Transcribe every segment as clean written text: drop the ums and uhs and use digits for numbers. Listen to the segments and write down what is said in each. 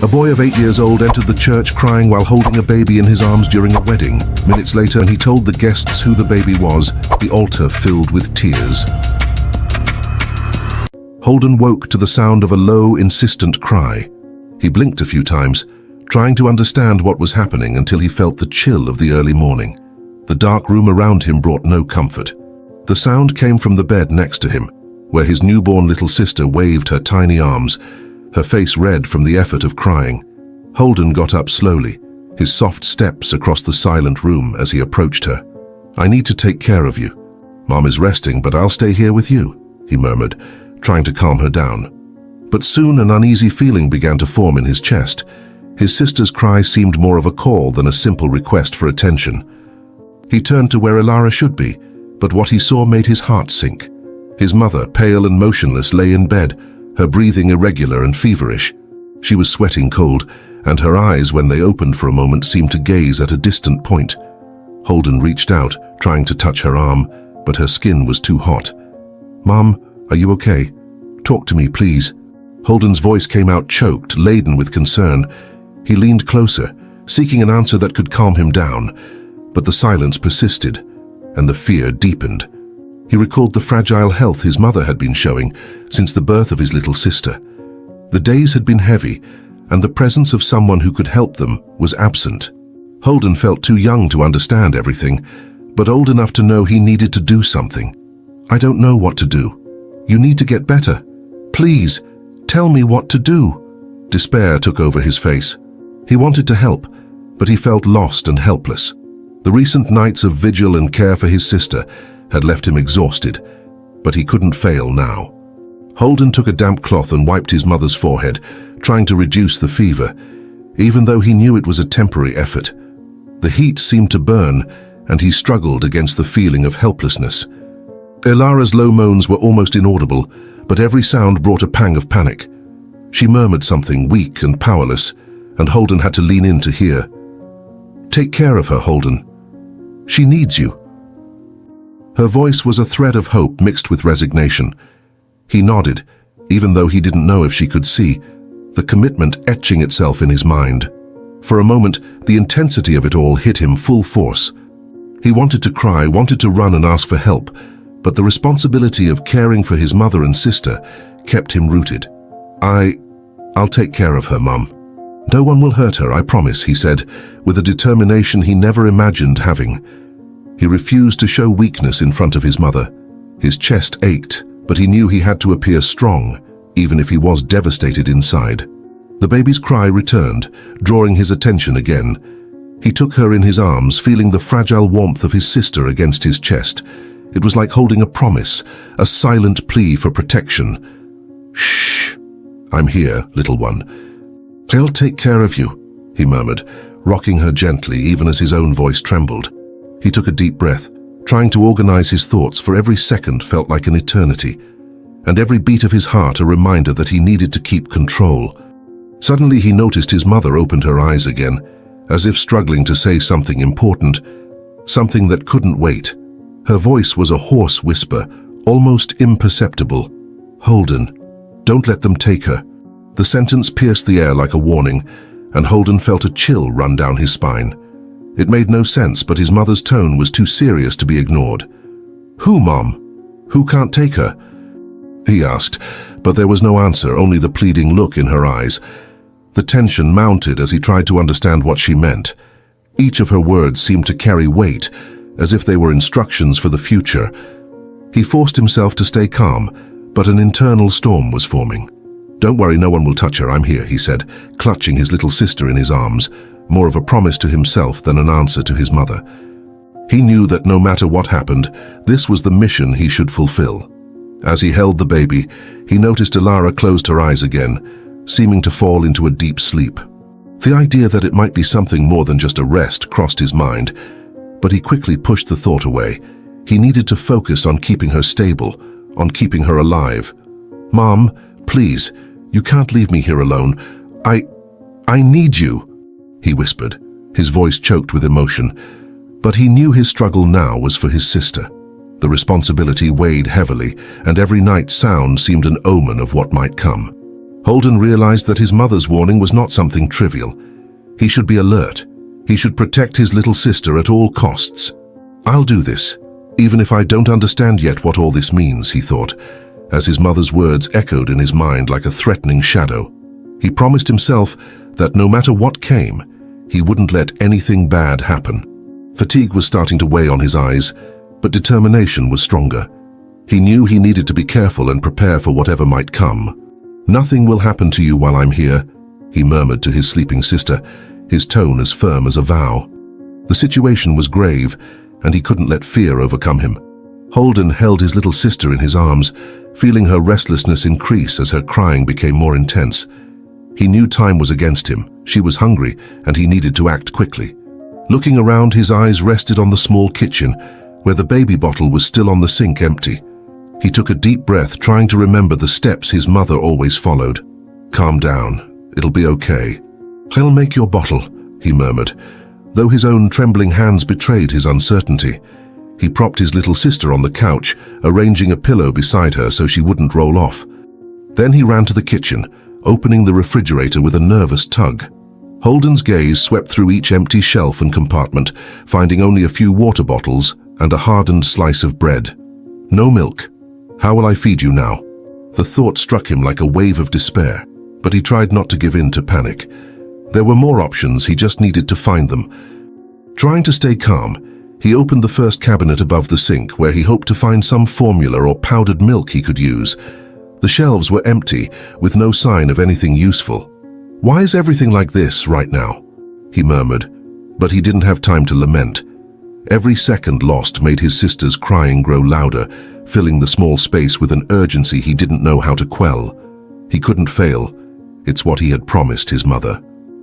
A boy of 8 years old entered the church crying while holding a baby in his arms during a wedding. Minutes later, when he told the guests who the baby was, the altar filled with tears. Holden woke to the sound of a low, insistent cry. He blinked a few times, trying to understand what was happening until he felt the chill of the early morning. The dark room around him brought no comfort. The sound came from the bed next to him, where his newborn little sister waved her tiny arms, her face red from the effort of crying. Holden got up slowly, his soft steps across the silent room as he approached her. "I need to take care of you. Mom is resting, but I'll stay here with you," he murmured, trying to calm her down. But soon an uneasy feeling began to form in his chest. His sister's cry seemed more of a call than a simple request for attention. He turned to where Elara should be, but what he saw made his heart sink. His mother, pale and motionless, lay in bed, her breathing irregular and feverish. She was sweating cold, and her eyes, when they opened for a moment, seemed to gaze at a distant point. Holden reached out, trying to touch her arm, but her skin was too hot. "Mom, are you okay? Talk to me, please." Holden's voice came out choked, laden with concern. He leaned closer, seeking an answer that could calm him down, but the silence persisted, and the fear deepened. He recalled the fragile health his mother had been showing since the birth of his little sister. The days had been heavy, and the presence of someone who could help them was absent. Holden felt too young to understand everything, but old enough to know he needed to do something. "I don't know what to do. You need to get better. Please, tell me what to do." Despair took over his face. He wanted to help, but he felt lost and helpless. The recent nights of vigil and care for his sister had left him exhausted, but he couldn't fail now. Holden took a damp cloth and wiped his mother's forehead, trying to reduce the fever, even though he knew it was a temporary effort. The heat seemed to burn, and he struggled against the feeling of helplessness. Elara's low moans were almost inaudible, but every sound brought a pang of panic. She murmured something weak and powerless, and Holden had to lean in to hear. "Take care of her, Holden. She needs you." Her voice was a thread of hope mixed with resignation. He nodded, even though he didn't know if she could see, the commitment etching itself in his mind. For a moment, the intensity of it all hit him full force. He wanted to cry, wanted to run and ask for help, but the responsibility of caring for his mother and sister kept him rooted. I'll take care of her, Mum. No one will hurt her, I promise," he said, with a determination he never imagined having. He refused to show weakness in front of his mother. His chest ached, but he knew he had to appear strong, even if he was devastated inside. The baby's cry returned, drawing his attention again. He took her in his arms, feeling the fragile warmth of his sister against his chest. It was like holding a promise, a silent plea for protection. "Shh, I'm here, little one. I'll take care of you," he murmured, rocking her gently even as his own voice trembled. He took a deep breath, trying to organize his thoughts, for every second felt like an eternity, and every beat of his heart a reminder that he needed to keep control. Suddenly he noticed his mother opened her eyes again, as if struggling to say something important, something that couldn't wait. Her voice was a hoarse whisper, almost imperceptible. "Holden, don't let them take her." The sentence pierced the air like a warning, and Holden felt a chill run down his spine. It made no sense, but his mother's tone was too serious to be ignored. "Who, Mom? Who can't take her?" he asked, but there was no answer, only the pleading look in her eyes. The tension mounted as he tried to understand what she meant. Each of her words seemed to carry weight, as if they were instructions for the future. He forced himself to stay calm, but an internal storm was forming. "Don't worry, no one will touch her, I'm here," he said, clutching his little sister in his arms, more of a promise to himself than an answer to his mother. He knew that no matter what happened, this was the mission he should fulfill. As he held the baby, he noticed Elara closed her eyes again, seeming to fall into a deep sleep. The idea that it might be something more than just a rest crossed his mind, but he quickly pushed the thought away. He needed to focus on keeping her stable, on keeping her alive. "Mom, please, you can't leave me here alone. I need you," he whispered, his voice choked with emotion. But he knew his struggle now was for his sister. The responsibility weighed heavily, and every night's sound seemed an omen of what might come. Holden realized that his mother's warning was not something trivial. He should be alert. He should protect his little sister at all costs. "I'll do this, even if I don't understand yet what all this means," he thought, as his mother's words echoed in his mind like a threatening shadow. He promised himself that no matter what came, he wouldn't let anything bad happen. Fatigue was starting to weigh on his eyes, but determination was stronger. He knew he needed to be careful and prepare for whatever might come. "Nothing will happen to you while I'm here," he murmured to his sleeping sister, his tone as firm as a vow. The situation was grave, and he couldn't let fear overcome him. Holden held his little sister in his arms, feeling her restlessness increase as her crying became more intense. He knew time was against him. She was hungry, and he needed to act quickly. Looking around, his eyes rested on the small kitchen, where the baby bottle was still on the sink empty. He took a deep breath, trying to remember the steps his mother always followed. "Calm down. It'll be okay." "I'll make your bottle," he murmured, though his own trembling hands betrayed his uncertainty. He propped his little sister on the couch, arranging a pillow beside her so she wouldn't roll off. Then he ran to the kitchen, opening the refrigerator with a nervous tug. Holden's gaze swept through each empty shelf and compartment, finding only a few water bottles and a hardened slice of bread. "No milk. How will I feed you now?" The thought struck him like a wave of despair, but he tried not to give in to panic. There were more options, he just needed to find them. Trying to stay calm, he opened the first cabinet above the sink, where he hoped to find some formula or powdered milk he could use. The shelves were empty, with no sign of anything useful. "Why is everything like this right now?" he murmured, but he didn't have time to lament. Every second lost made his sister's crying grow louder, filling the small space with an urgency he didn't know how to quell. He couldn't fail. It's what he had promised his mother.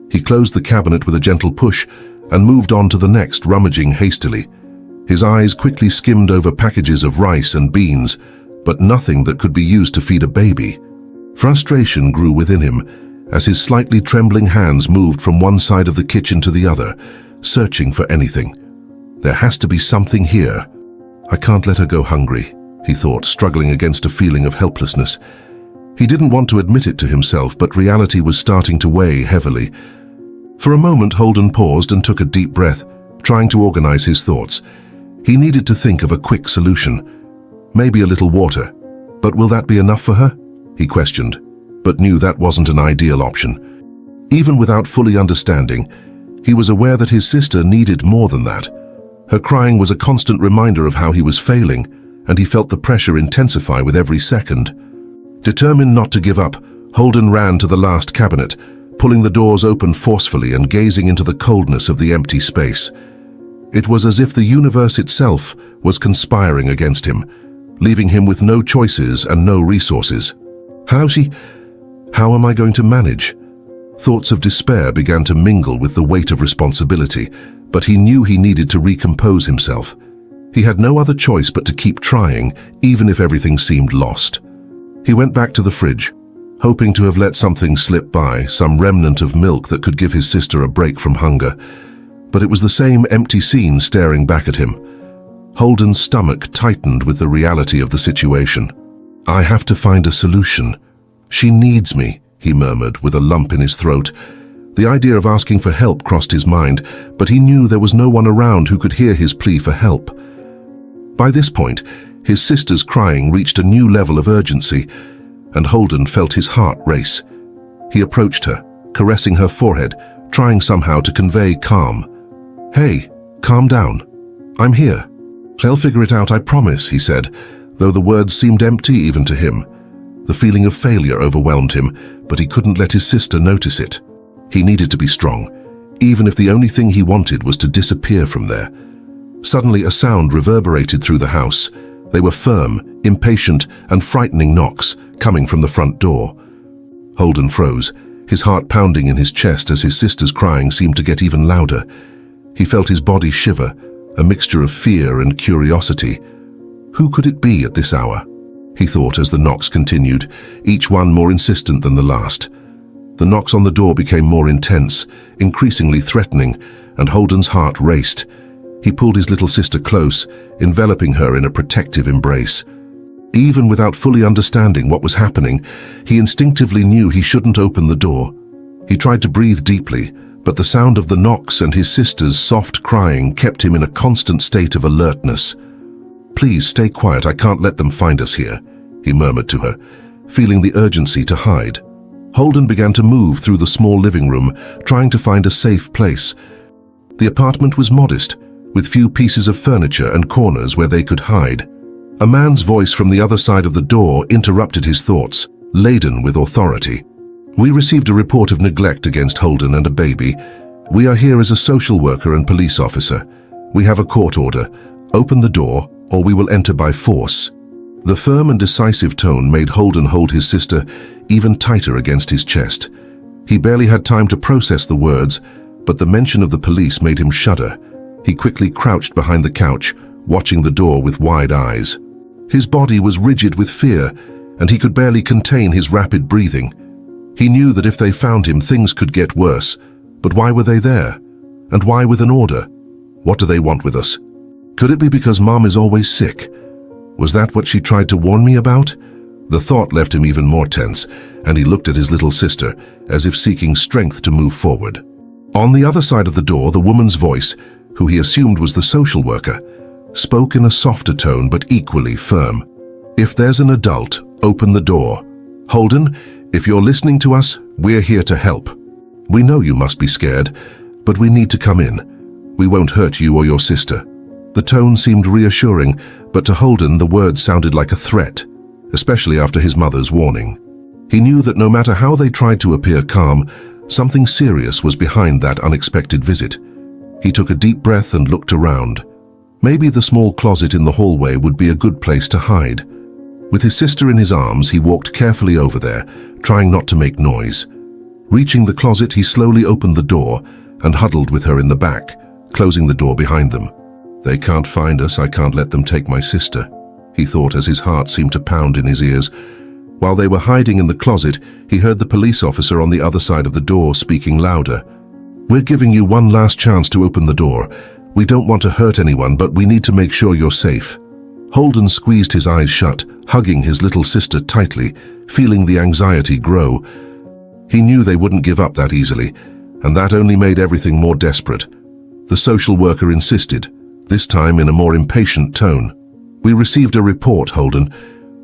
He closed the cabinet with a gentle push and moved on to the next, rummaging hastily. His eyes quickly skimmed over packages of rice and beans, but nothing that could be used to feed a baby. Frustration grew within him as his slightly trembling hands moved from one side of the kitchen to the other, searching for anything. "There has to be something here. I can't let her go hungry," he thought, struggling against a feeling of helplessness. He didn't want to admit it to himself, but reality was starting to weigh heavily. For a moment, Holden paused and took a deep breath, trying to organize his thoughts. He needed to think of a quick solution. Maybe a little water. But will that be enough for her? He questioned, but knew that wasn't an ideal option. Even without fully understanding, he was aware that his sister needed more than that. Her crying was a constant reminder of how he was failing, and he felt the pressure intensify with every second. Determined not to give up, Holden ran to the last cabinet, pulling the doors open forcefully and gazing into the coldness of the empty space. It was as if the universe itself was conspiring against him, leaving him with no choices and no resources. How am I going to manage? Thoughts of despair began to mingle with the weight of responsibility, but he knew he needed to recompose himself. He had no other choice but to keep trying, even if everything seemed lost. He went back to the fridge, hoping to have let something slip by, some remnant of milk that could give his sister a break from hunger. But it was the same empty scene staring back at him. Holden's stomach tightened with the reality of the situation. "I have to find a solution. She needs me," he murmured with a lump in his throat. The idea of asking for help crossed his mind, but he knew there was no one around who could hear his plea for help. By this point, his sister's crying reached a new level of urgency, and Holden felt his heart race. He approached her, caressing her forehead, trying somehow to convey calm. "Hey, calm down. I'm here. I'll figure it out, I promise," he said, though the words seemed empty even to him. The feeling of failure overwhelmed him, but he couldn't let his sister notice it. He needed to be strong, even if the only thing he wanted was to disappear from there. Suddenly a sound reverberated through the house. They were firm, impatient, and frightening knocks coming from the front door. Holden froze, his heart pounding in his chest as his sister's crying seemed to get even louder. He felt his body shiver, a mixture of fear and curiosity. Who could it be at this hour? He thought as the knocks continued, each one more insistent than the last. The knocks on the door became more intense, increasingly threatening, and Holden's heart raced. He pulled his little sister close, enveloping her in a protective embrace. Even without fully understanding what was happening, he instinctively knew he shouldn't open the door. He tried to breathe deeply, but the sound of the knocks and his sister's soft crying kept him in a constant state of alertness. "Please stay quiet, I can't let them find us here," he murmured to her, feeling the urgency to hide. Holden began to move through the small living room, trying to find a safe place. The apartment was modest, with few pieces of furniture and corners where they could hide. A man's voice from the other side of the door interrupted his thoughts, laden with authority. "We received a report of neglect against Holden and a baby. We are here as a social worker and police officer. We have a court order. Open the door, or we will enter by force." The firm and decisive tone made Holden hold his sister even tighter against his chest. He barely had time to process the words, but the mention of the police made him shudder. He quickly crouched behind the couch, watching the door with wide eyes. His body was rigid with fear, and he could barely contain his rapid breathing. He knew that if they found him, things could get worse. But why were they there? And why with an order? What do they want with us? Could it be because Mom is always sick? Was that what she tried to warn me about? The thought left him even more tense, and he looked at his little sister, as if seeking strength to move forward. On the other side of the door, the woman's voice, who he assumed was the social worker, spoke in a softer tone but equally firm. "If there's an adult, open the door. Holden, if you're listening to us, we're here to help. We know you must be scared, but we need to come in. We won't hurt you or your sister." The tone seemed reassuring, but to Holden the words sounded like a threat, especially after his mother's warning. He knew that no matter how they tried to appear calm, something serious was behind that unexpected visit. He took a deep breath and looked around. Maybe the small closet in the hallway would be a good place to hide. With his sister in his arms, he walked carefully over there, trying not to make noise. Reaching the closet, he slowly opened the door and huddled with her in the back, closing the door behind them. "They can't find us, I can't let them take my sister," he thought as his heart seemed to pound in his ears. While they were hiding in the closet, he heard the police officer on the other side of the door speaking louder. "We're giving you one last chance to open the door. We don't want to hurt anyone, but we need to make sure you're safe." Holden squeezed his eyes shut, hugging his little sister tightly, feeling the anxiety grow. He knew they wouldn't give up that easily, and that only made everything more desperate. The social worker insisted, this time in a more impatient tone. "We received a report, Holden.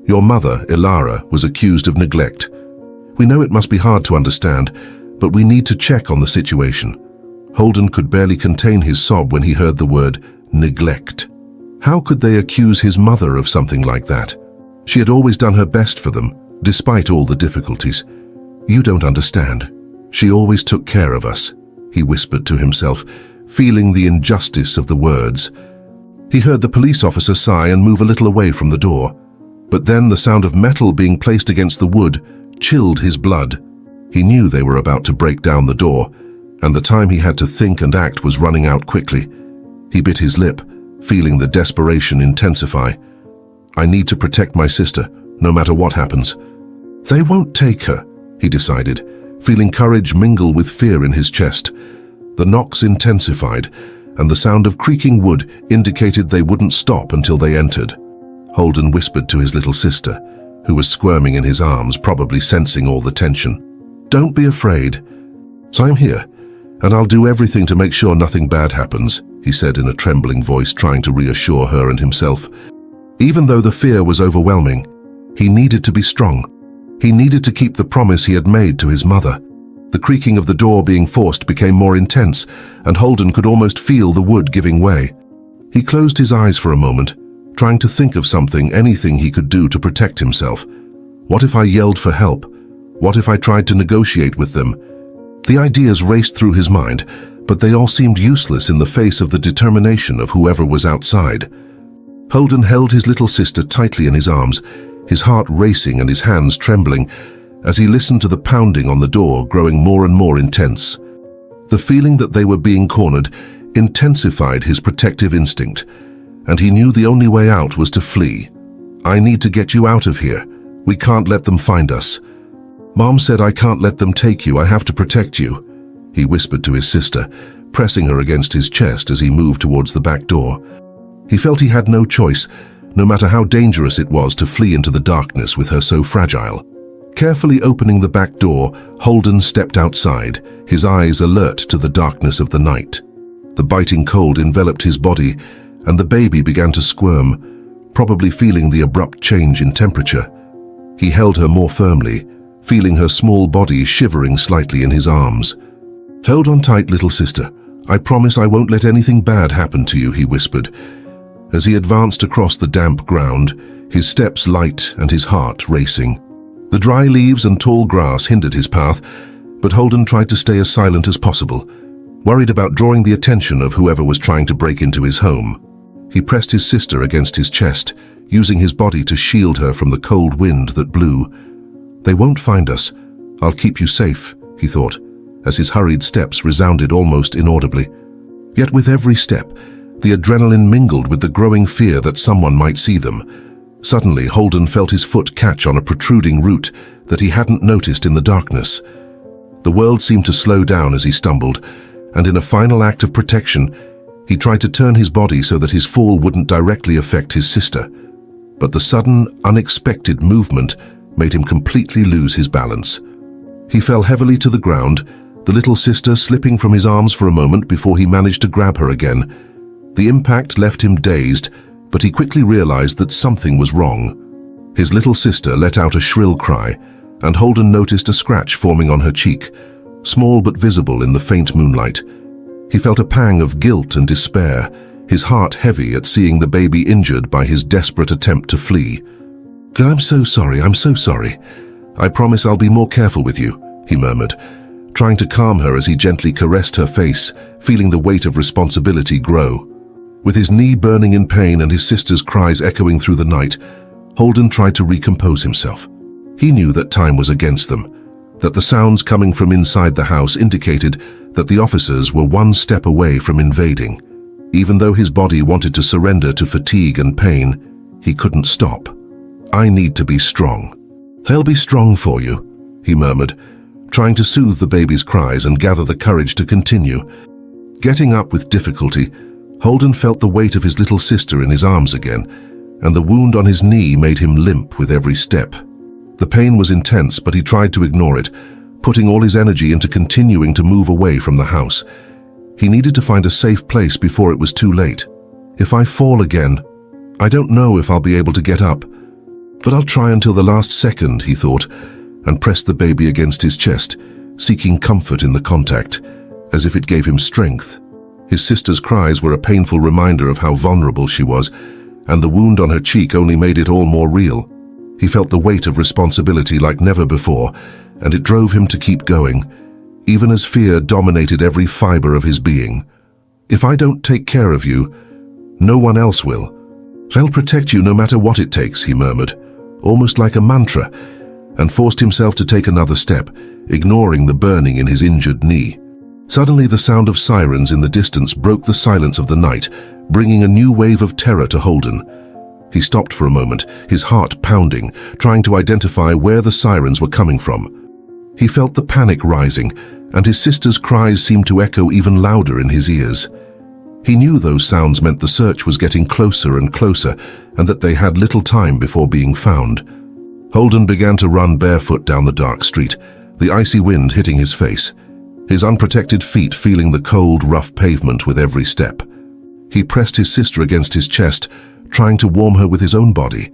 Your mother, Ilara, was accused of neglect. We know it must be hard to understand, but we need to check on the situation." Holden could barely contain his sob when he heard the word neglect. How could they accuse his mother of something like that? She had always done her best for them, despite all the difficulties. "You don't understand. She always took care of us," he whispered to himself, feeling the injustice of the words. He heard the police officer sigh and move a little away from the door. But then the sound of metal being placed against the wood chilled his blood. He knew they were about to break down the door, and the time he had to think and act was running out quickly. He bit his lip, feeling the desperation intensify. "I need to protect my sister, no matter what happens." "They won't take her," he decided, feeling courage mingle with fear in his chest. The knocks intensified, and the sound of creaking wood indicated they wouldn't stop until they entered. Holden whispered to his little sister, who was squirming in his arms, probably sensing all the tension. "Don't be afraid. I'm here, and I'll do everything to make sure nothing bad happens," he said in a trembling voice, trying to reassure her and himself. Even though the fear was overwhelming, he needed to be strong. He needed to keep the promise he had made to his mother. The creaking of the door being forced became more intense, and Holden could almost feel the wood giving way. He closed his eyes for a moment, trying to think of something, anything he could do to protect himself. What if I yelled for help? What if I tried to negotiate with them? The ideas raced through his mind, but they all seemed useless in the face of the determination of whoever was outside. Holden held his little sister tightly in his arms, his heart racing and his hands trembling, as he listened to the pounding on the door growing more and more intense. The feeling that they were being cornered intensified his protective instinct, and he knew the only way out was to flee. "I need to get you out of here. We can't let them find us. Mom said I can't let them take you, I have to protect you," he whispered to his sister, pressing her against his chest as he moved towards the back door. He felt he had no choice, no matter how dangerous it was to flee into the darkness with her so fragile. Carefully opening the back door, Holden stepped outside, his eyes alert to the darkness of the night. The biting cold enveloped his body, and the baby began to squirm, probably feeling the abrupt change in temperature. He held her more firmly, feeling her small body shivering slightly in his arms. "Hold on tight, little sister. I promise I won't let anything bad happen to you," he whispered. As he advanced across the damp ground, his steps light and his heart racing. The dry leaves and tall grass hindered his path, but Holden tried to stay as silent as possible, worried about drawing the attention of whoever was trying to break into his home. He pressed his sister against his chest, using his body to shield her from the cold wind that blew. "They won't find us. I'll keep you safe," he thought, as his hurried steps resounded almost inaudibly. Yet with every step, the adrenaline mingled with the growing fear that someone might see them. Suddenly, Holden felt his foot catch on a protruding root that he hadn't noticed in the darkness. The world seemed to slow down as he stumbled, and in a final act of protection, he tried to turn his body so that his fall wouldn't directly affect his sister. But the sudden, unexpected movement made him completely lose his balance. He fell heavily to the ground, the little sister slipping from his arms for a moment before he managed to grab her again. The impact left him dazed, but he quickly realized that something was wrong. His little sister let out a shrill cry, and Holden noticed a scratch forming on her cheek, small but visible in the faint moonlight. He felt a pang of guilt and despair, his heart heavy at seeing the baby injured by his desperate attempt to flee. I'm so sorry. I promise I'll be more careful with you," he murmured, trying to calm her as he gently caressed her face, feeling the weight of responsibility grow. With his knee burning in pain and his sister's cries echoing through the night, Holden tried to recompose himself. He knew that time was against them, that the sounds coming from inside the house indicated that the officers were one step away from invading. Even though his body wanted to surrender to fatigue and pain, he couldn't stop. "I need to be strong." "They'll be strong for you," he murmured, trying to soothe the baby's cries and gather the courage to continue. Getting up with difficulty, Holden felt the weight of his little sister in his arms again, and the wound on his knee made him limp with every step. The pain was intense, but he tried to ignore it, putting all his energy into continuing to move away from the house. He needed to find a safe place before it was too late. "If I fall again, I don't know if I'll be able to get up, but I'll try until the last second," he thought, and pressed the baby against his chest, seeking comfort in the contact, as if it gave him strength. His sister's cries were a painful reminder of how vulnerable she was, and the wound on her cheek only made it all more real. He felt the weight of responsibility like never before, and it drove him to keep going, even as fear dominated every fiber of his being. "If I don't take care of you, no one else will. I'll protect you no matter what it takes," he murmured, almost like a mantra, and forced himself to take another step, ignoring the burning in his injured knee. Suddenly, the sound of sirens in the distance broke the silence of the night, bringing a new wave of terror to Holden. He stopped for a moment, his heart pounding, trying to identify where the sirens were coming from. He felt the panic rising, and his sister's cries seemed to echo even louder in his ears. He knew those sounds meant the search was getting closer and closer, and that they had little time before being found. Holden began to run barefoot down the dark street, the icy wind hitting his face, his unprotected feet feeling the cold, rough pavement with every step. He pressed his sister against his chest, trying to warm her with his own body,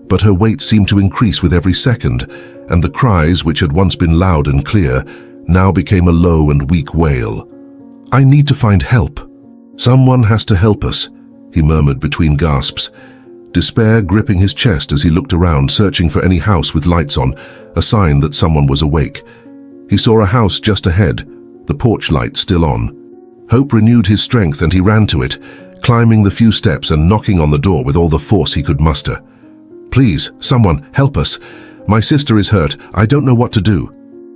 but her weight seemed to increase with every second, and the cries, which had once been loud and clear, now became a low and weak wail. "I need to find help. Someone has to help us," he murmured between gasps, despair gripping his chest as he looked around, searching for any house with lights on, a sign that someone was awake. He saw a house just ahead, the porch light still on. Hope renewed his strength, and he ran to it, climbing the few steps and knocking on the door with all the force he could muster. "Please, someone, help us. My sister is hurt. I don't know what to do."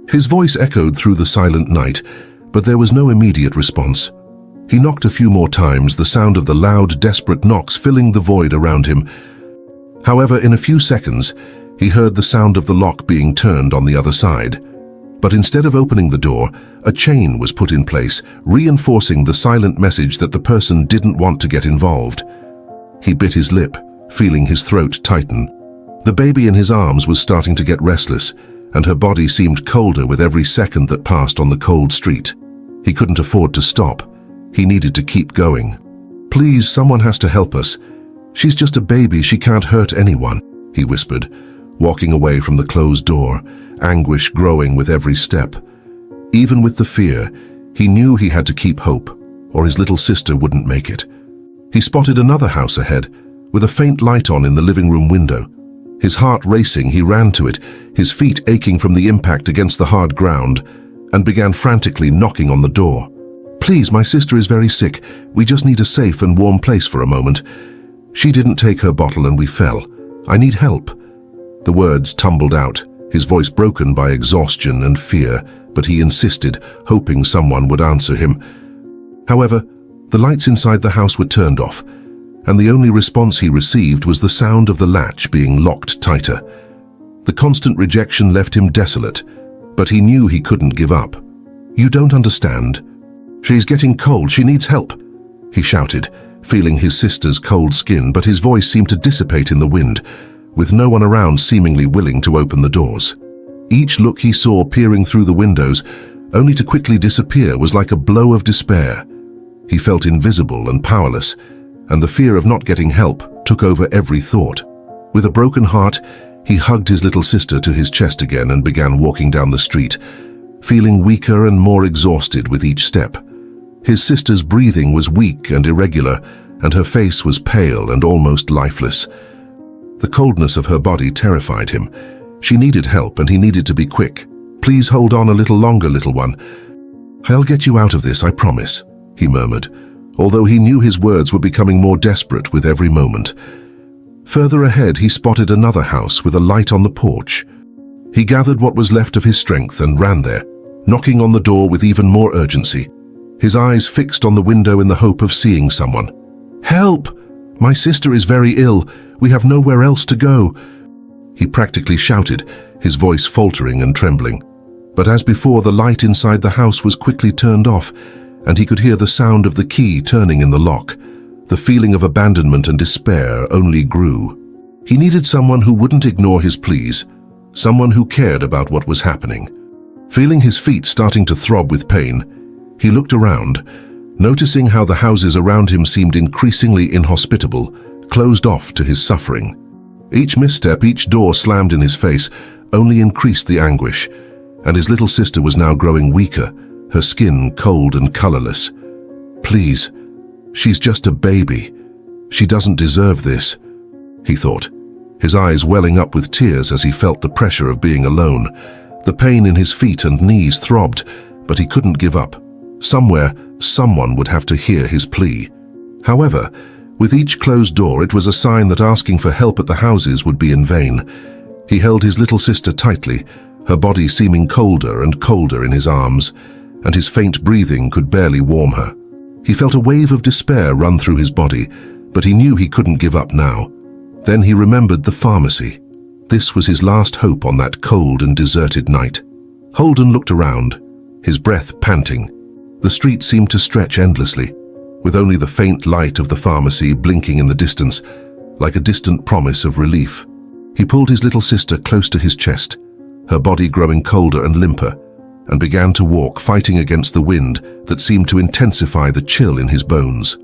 His voice echoed through the silent night, but there was no immediate response. He knocked a few more times, the sound of the loud, desperate knocks filling the void around him. However, in a few seconds, he heard the sound of the lock being turned on the other side. But instead of opening the door, a chain was put in place, reinforcing the silent message that the person didn't want to get involved. He bit his lip, feeling his throat tighten. The baby in his arms was starting to get restless, and her body seemed colder with every second that passed on the cold street. He couldn't afford to stop. He needed to keep going. "Please, someone has to help us. She's just a baby, she can't hurt anyone," he whispered, walking away from the closed door, anguish growing with every step. Even with the fear, he knew he had to keep hope, or his little sister wouldn't make it. He spotted another house ahead, with a faint light on in the living room window. His heart racing, he ran to it, his feet aching from the impact against the hard ground, and began frantically knocking on the door. "Please, my sister is very sick. We just need a safe and warm place for a moment. She didn't take her bottle and we fell. I need help." The words tumbled out, his voice broken by exhaustion and fear, but he insisted, hoping someone would answer him. However, the lights inside the house were turned off, and the only response he received was the sound of the latch being locked tighter. The constant rejection left him desolate, but he knew he couldn't give up. "You don't understand. She's getting cold, she needs help," he shouted, feeling his sister's cold skin, but his voice seemed to dissipate in the wind, with no one around seemingly willing to open the doors. Each look he saw peering through the windows, only to quickly disappear, was like a blow of despair. He felt invisible and powerless, and the fear of not getting help took over every thought. With a broken heart, he hugged his little sister to his chest again and began walking down the street, feeling weaker and more exhausted with each step. His sister's breathing was weak and irregular, and her face was pale and almost lifeless. The coldness of her body terrified him. She needed help, and he needed to be quick. "Please hold on a little longer, little one. I'll get you out of this, I promise," he murmured, although he knew his words were becoming more desperate with every moment. Further ahead, he spotted another house with a light on the porch. He gathered what was left of his strength and ran there, knocking on the door with even more urgency, his eyes fixed on the window in the hope of seeing someone. "Help! My sister is very ill. We have nowhere else to go," he practically shouted, his voice faltering and trembling. But as before, the light inside the house was quickly turned off, and he could hear the sound of the key turning in the lock. The feeling of abandonment and despair only grew. He needed someone who wouldn't ignore his pleas, someone who cared about what was happening. Feeling his feet starting to throb with pain, he looked around, noticing how the houses around him seemed increasingly inhospitable, closed off to his suffering. Each misstep, each door slammed in his face, only increased the anguish, and his little sister was now growing weaker, her skin cold and colorless. "Please, she's just a baby. She doesn't deserve this," he thought, his eyes welling up with tears as he felt the pressure of being alone. The pain in his feet and knees throbbed, but he couldn't give up. Somewhere, someone would have to hear his plea. However, with each closed door, it was a sign that asking for help at the houses would be in vain. He held his little sister tightly, her body seeming colder and colder in his arms, and his faint breathing could barely warm her. He felt a wave of despair run through his body, but he knew he couldn't give up now. Then he remembered the pharmacy. This was his last hope on that cold and deserted night. Holden looked around, his breath panting. The street seemed to stretch endlessly, with only the faint light of the pharmacy blinking in the distance, like a distant promise of relief. He pulled his little sister close to his chest, her body growing colder and limper, and began to walk, fighting against the wind that seemed to intensify the chill in his bones.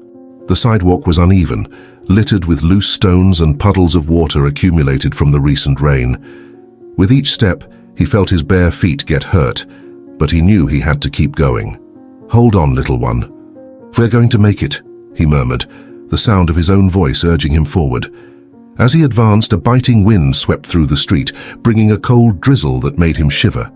The sidewalk was uneven, littered with loose stones and puddles of water accumulated from the recent rain. With each step, he felt his bare feet get hurt, but he knew he had to keep going. "Hold on, little one. We're going to make it," he murmured, the sound of his own voice urging him forward. As he advanced, a biting wind swept through the street, bringing a cold drizzle that made him shiver.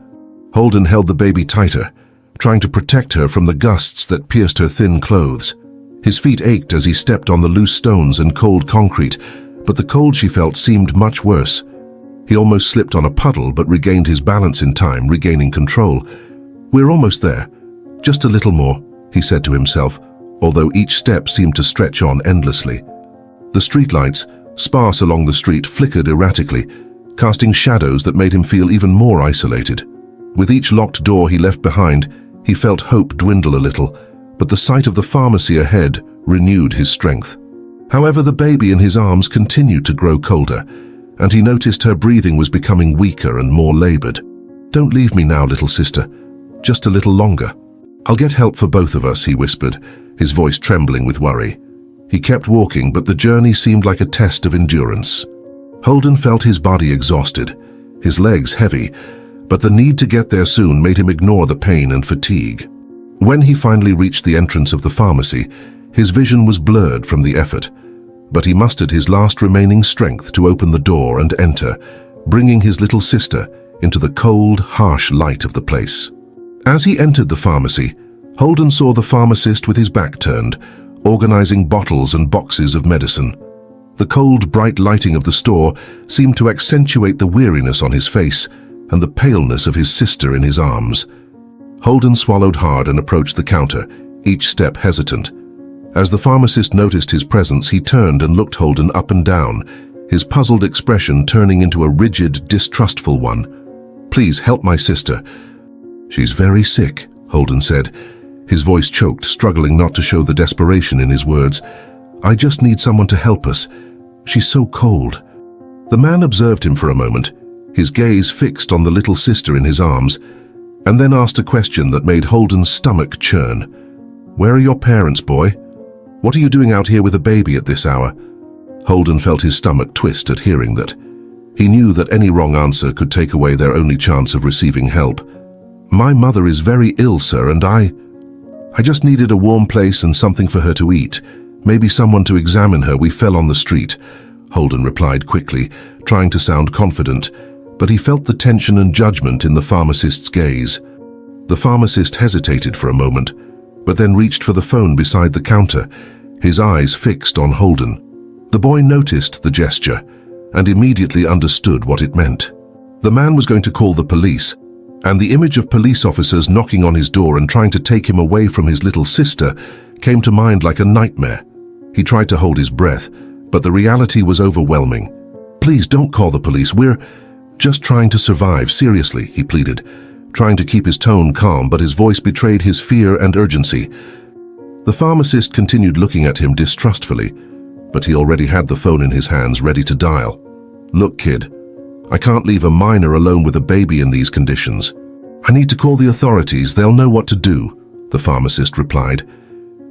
Holden held the baby tighter, trying to protect her from the gusts that pierced her thin clothes. His feet ached as he stepped on the loose stones and cold concrete, but the cold she felt seemed much worse. He almost slipped on a puddle, but regained his balance in time, regaining control. "We're almost there. Just a little more," he said to himself, although each step seemed to stretch on endlessly. The streetlights, sparse along the street, flickered erratically, casting shadows that made him feel even more isolated. With each locked door he left behind, he felt hope dwindle a little, but the sight of the pharmacy ahead renewed his strength. However, the baby in his arms continued to grow colder, and he noticed her breathing was becoming weaker and more labored. "Don't leave me now, little sister. Just a little longer. I'll get help for both of us," he whispered, his voice trembling with worry. He kept walking, but the journey seemed like a test of endurance. Holden felt his body exhausted, his legs heavy, but the need to get there soon made him ignore the pain and fatigue. When he finally reached the entrance of the pharmacy, his vision was blurred from the effort, but he mustered his last remaining strength to open the door and enter, bringing his little sister into the cold, harsh light of the place. As he entered the pharmacy, Holden saw the pharmacist with his back turned, organizing bottles and boxes of medicine. The cold, bright lighting of the store seemed to accentuate the weariness on his face and the paleness of his sister in his arms. Holden swallowed hard and approached the counter, each step hesitant. As the pharmacist noticed his presence, he turned and looked Holden up and down, his puzzled expression turning into a rigid, distrustful one. "Please help my sister." "She's very sick," Holden said, his voice choked, struggling not to show the desperation in his words. "I just need someone to help us. She's so cold." The man observed him for a moment, his gaze fixed on the little sister in his arms, and then asked a question that made Holden's stomach churn. "Where are your parents, boy? What are you doing out here with a baby at this hour?" Holden felt his stomach twist at hearing that. He knew that any wrong answer could take away their only chance of receiving help. "My mother is very ill, sir, and I just needed a warm place and something for her to eat. Maybe someone to examine her. We fell on the street," Holden replied quickly, trying to sound confident, but he felt the tension and judgment in the pharmacist's gaze. The pharmacist hesitated for a moment, but then reached for the phone beside the counter, his eyes fixed on Holden. The boy noticed the gesture and immediately understood what it meant. The man was going to call the police, and the image of police officers knocking on his door and trying to take him away from his little sister came to mind like a nightmare. He tried to hold his breath, but the reality was overwhelming. "Please don't call the police. We're just trying to survive. Seriously," he pleaded, trying to keep his tone calm, but his voice betrayed his fear and urgency. The pharmacist continued looking at him distrustfully, but he already had the phone in his hands ready to dial. "Look, kid, I can't leave a minor alone with a baby in these conditions. I need to call the authorities. They'll know what to do," the pharmacist replied,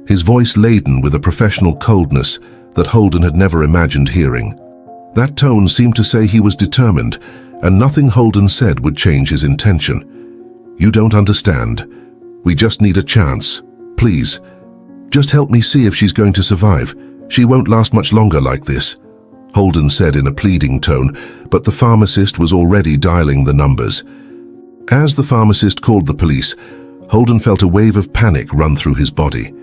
his voice laden with a professional coldness that Holden had never imagined hearing. That tone seemed to say he was determined, and nothing Holden said would change his intention. "You don't understand. We just need a chance. Please, just help me see if she's going to survive. She won't last much longer like this," Holden said in a pleading tone, but the pharmacist was already dialing the numbers. As the pharmacist called the police, Holden felt a wave of panic run through his body.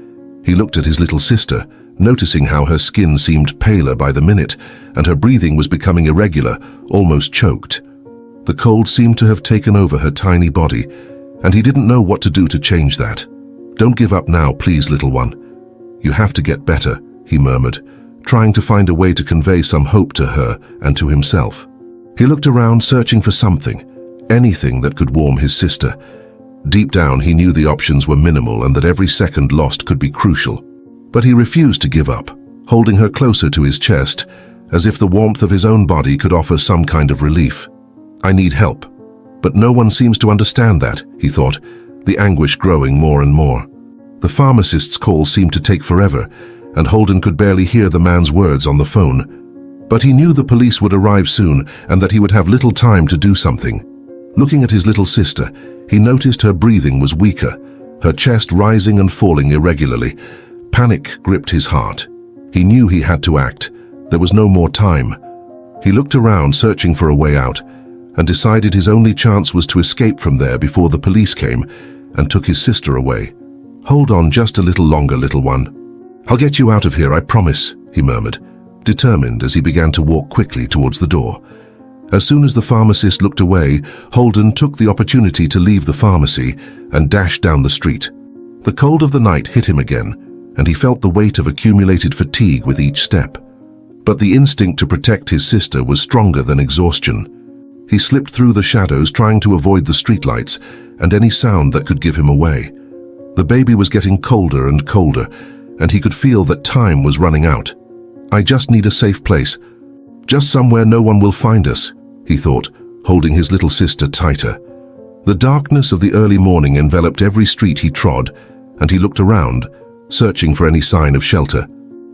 He looked at his little sister, noticing how her skin seemed paler by the minute, and her breathing was becoming irregular, almost choked. The cold seemed to have taken over her tiny body, and he didn't know what to do to change that. "Don't give up now, please, little one. You have to get better," he murmured, trying to find a way to convey some hope to her and to himself. He looked around, searching for something, anything that could warm his sister. Deep down, he knew the options were minimal and that every second lost could be crucial. But he refused to give up, holding her closer to his chest, as if the warmth of his own body could offer some kind of relief. "I need help. But no one seems to understand that," he thought, the anguish growing more and more. The pharmacist's call seemed to take forever, and Holden could barely hear the man's words on the phone. But he knew the police would arrive soon and that he would have little time to do something. Looking at his little sister, he noticed her breathing was weaker, her chest rising and falling irregularly. Panic gripped his heart. He knew he had to act. There was no more time. He looked around, searching for a way out, and decided his only chance was to escape from there before the police came and took his sister away. "Hold on just a little longer, little one. I'll get you out of here, I promise," he murmured, determined as he began to walk quickly towards the door. As soon as the pharmacist looked away, Holden took the opportunity to leave the pharmacy and dashed down the street. The cold of the night hit him again, and he felt the weight of accumulated fatigue with each step. But the instinct to protect his sister was stronger than exhaustion. He slipped through the shadows, trying to avoid the streetlights and any sound that could give him away. The baby was getting colder and colder, and he could feel that time was running out. I just need a safe place. Just somewhere no one will find us, he thought, holding his little sister tighter. The darkness of the early morning enveloped every street he trod, and he looked around, searching for any sign of shelter.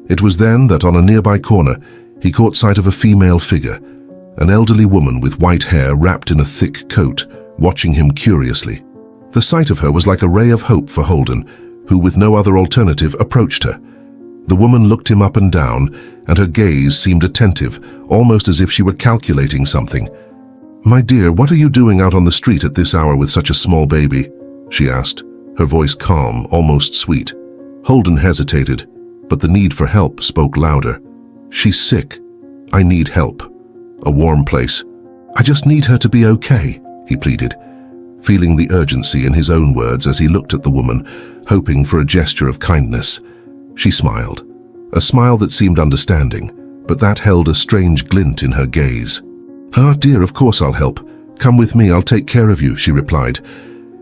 It was then that on a nearby corner, he caught sight of a female figure, an elderly woman with white hair wrapped in a thick coat, watching him curiously. The sight of her was like a ray of hope for Holden, who with no other alternative approached her. The woman looked him up and down, and her gaze seemed attentive, almost as if she were calculating something. "My dear, what are you doing out on the street at this hour with such a small baby?" she asked, her voice calm, almost sweet. Holden hesitated, but the need for help spoke louder. "She's sick. I need help. A warm place. I just need her to be okay," he pleaded, feeling the urgency in his own words as he looked at the woman, hoping for a gesture of kindness. She smiled, a smile that seemed understanding, but that held a strange glint in her gaze. "Ah, dear, of course I'll help. Come with me, I'll take care of you," she replied,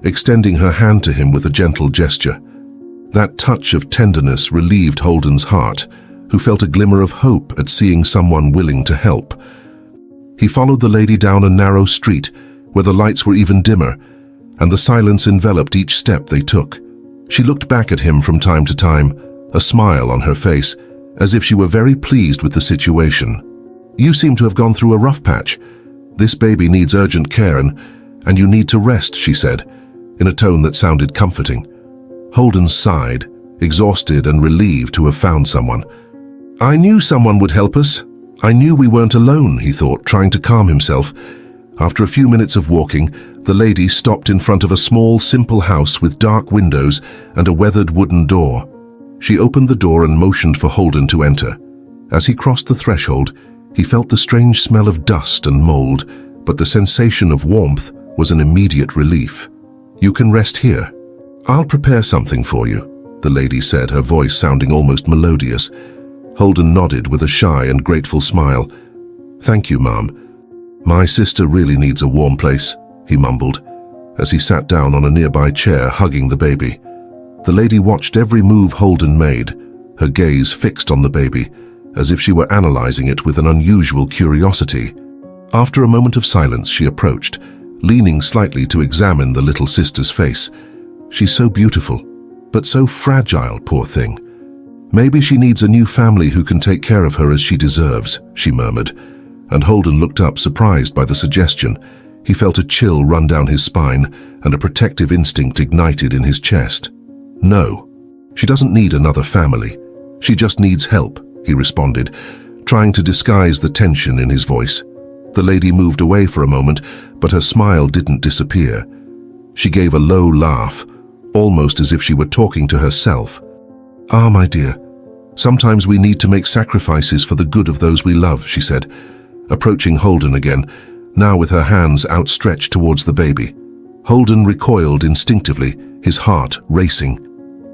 extending her hand to him with a gentle gesture. That touch of tenderness relieved Holden's heart, who felt a glimmer of hope at seeing someone willing to help. He followed the lady down a narrow street where the lights were even dimmer, and the silence enveloped each step they took. She looked back at him from time to time, a smile on her face, as if she were very pleased with the situation. "You seem to have gone through a rough patch. This baby needs urgent care and you need to rest," she said, in a tone that sounded comforting. Holden sighed, exhausted and relieved to have found someone. "I knew someone would help us. I knew we weren't alone," he thought, trying to calm himself. After a few minutes of walking, the lady stopped in front of a small, simple house with dark windows and a weathered wooden door. She opened the door and motioned for Holden to enter. As he crossed the threshold, he felt the strange smell of dust and mold, but the sensation of warmth was an immediate relief. "You can rest here. I'll prepare something for you," the lady said, her voice sounding almost melodious. Holden nodded with a shy and grateful smile. "Thank you, Mom. My sister really needs a warm place," he mumbled, as he sat down on a nearby chair, hugging the baby. The lady watched every move Holden made, her gaze fixed on the baby, as if she were analyzing it with an unusual curiosity. After a moment of silence, she approached, leaning slightly to examine the little sister's face. "She's so beautiful, but so fragile, poor thing. Maybe she needs a new family who can take care of her as she deserves," she murmured, and Holden looked up, surprised by the suggestion. He felt a chill run down his spine, and a protective instinct ignited in his chest. "No, she doesn't need another family. She just needs help," he responded, trying to disguise the tension in his voice. The lady moved away for a moment, but her smile didn't disappear. She gave a low laugh, almost as if she were talking to herself. "Ah, my dear, sometimes we need to make sacrifices for the good of those we love," she said, approaching Holden again, now with her hands outstretched towards the baby. Holden recoiled instinctively, his heart racing.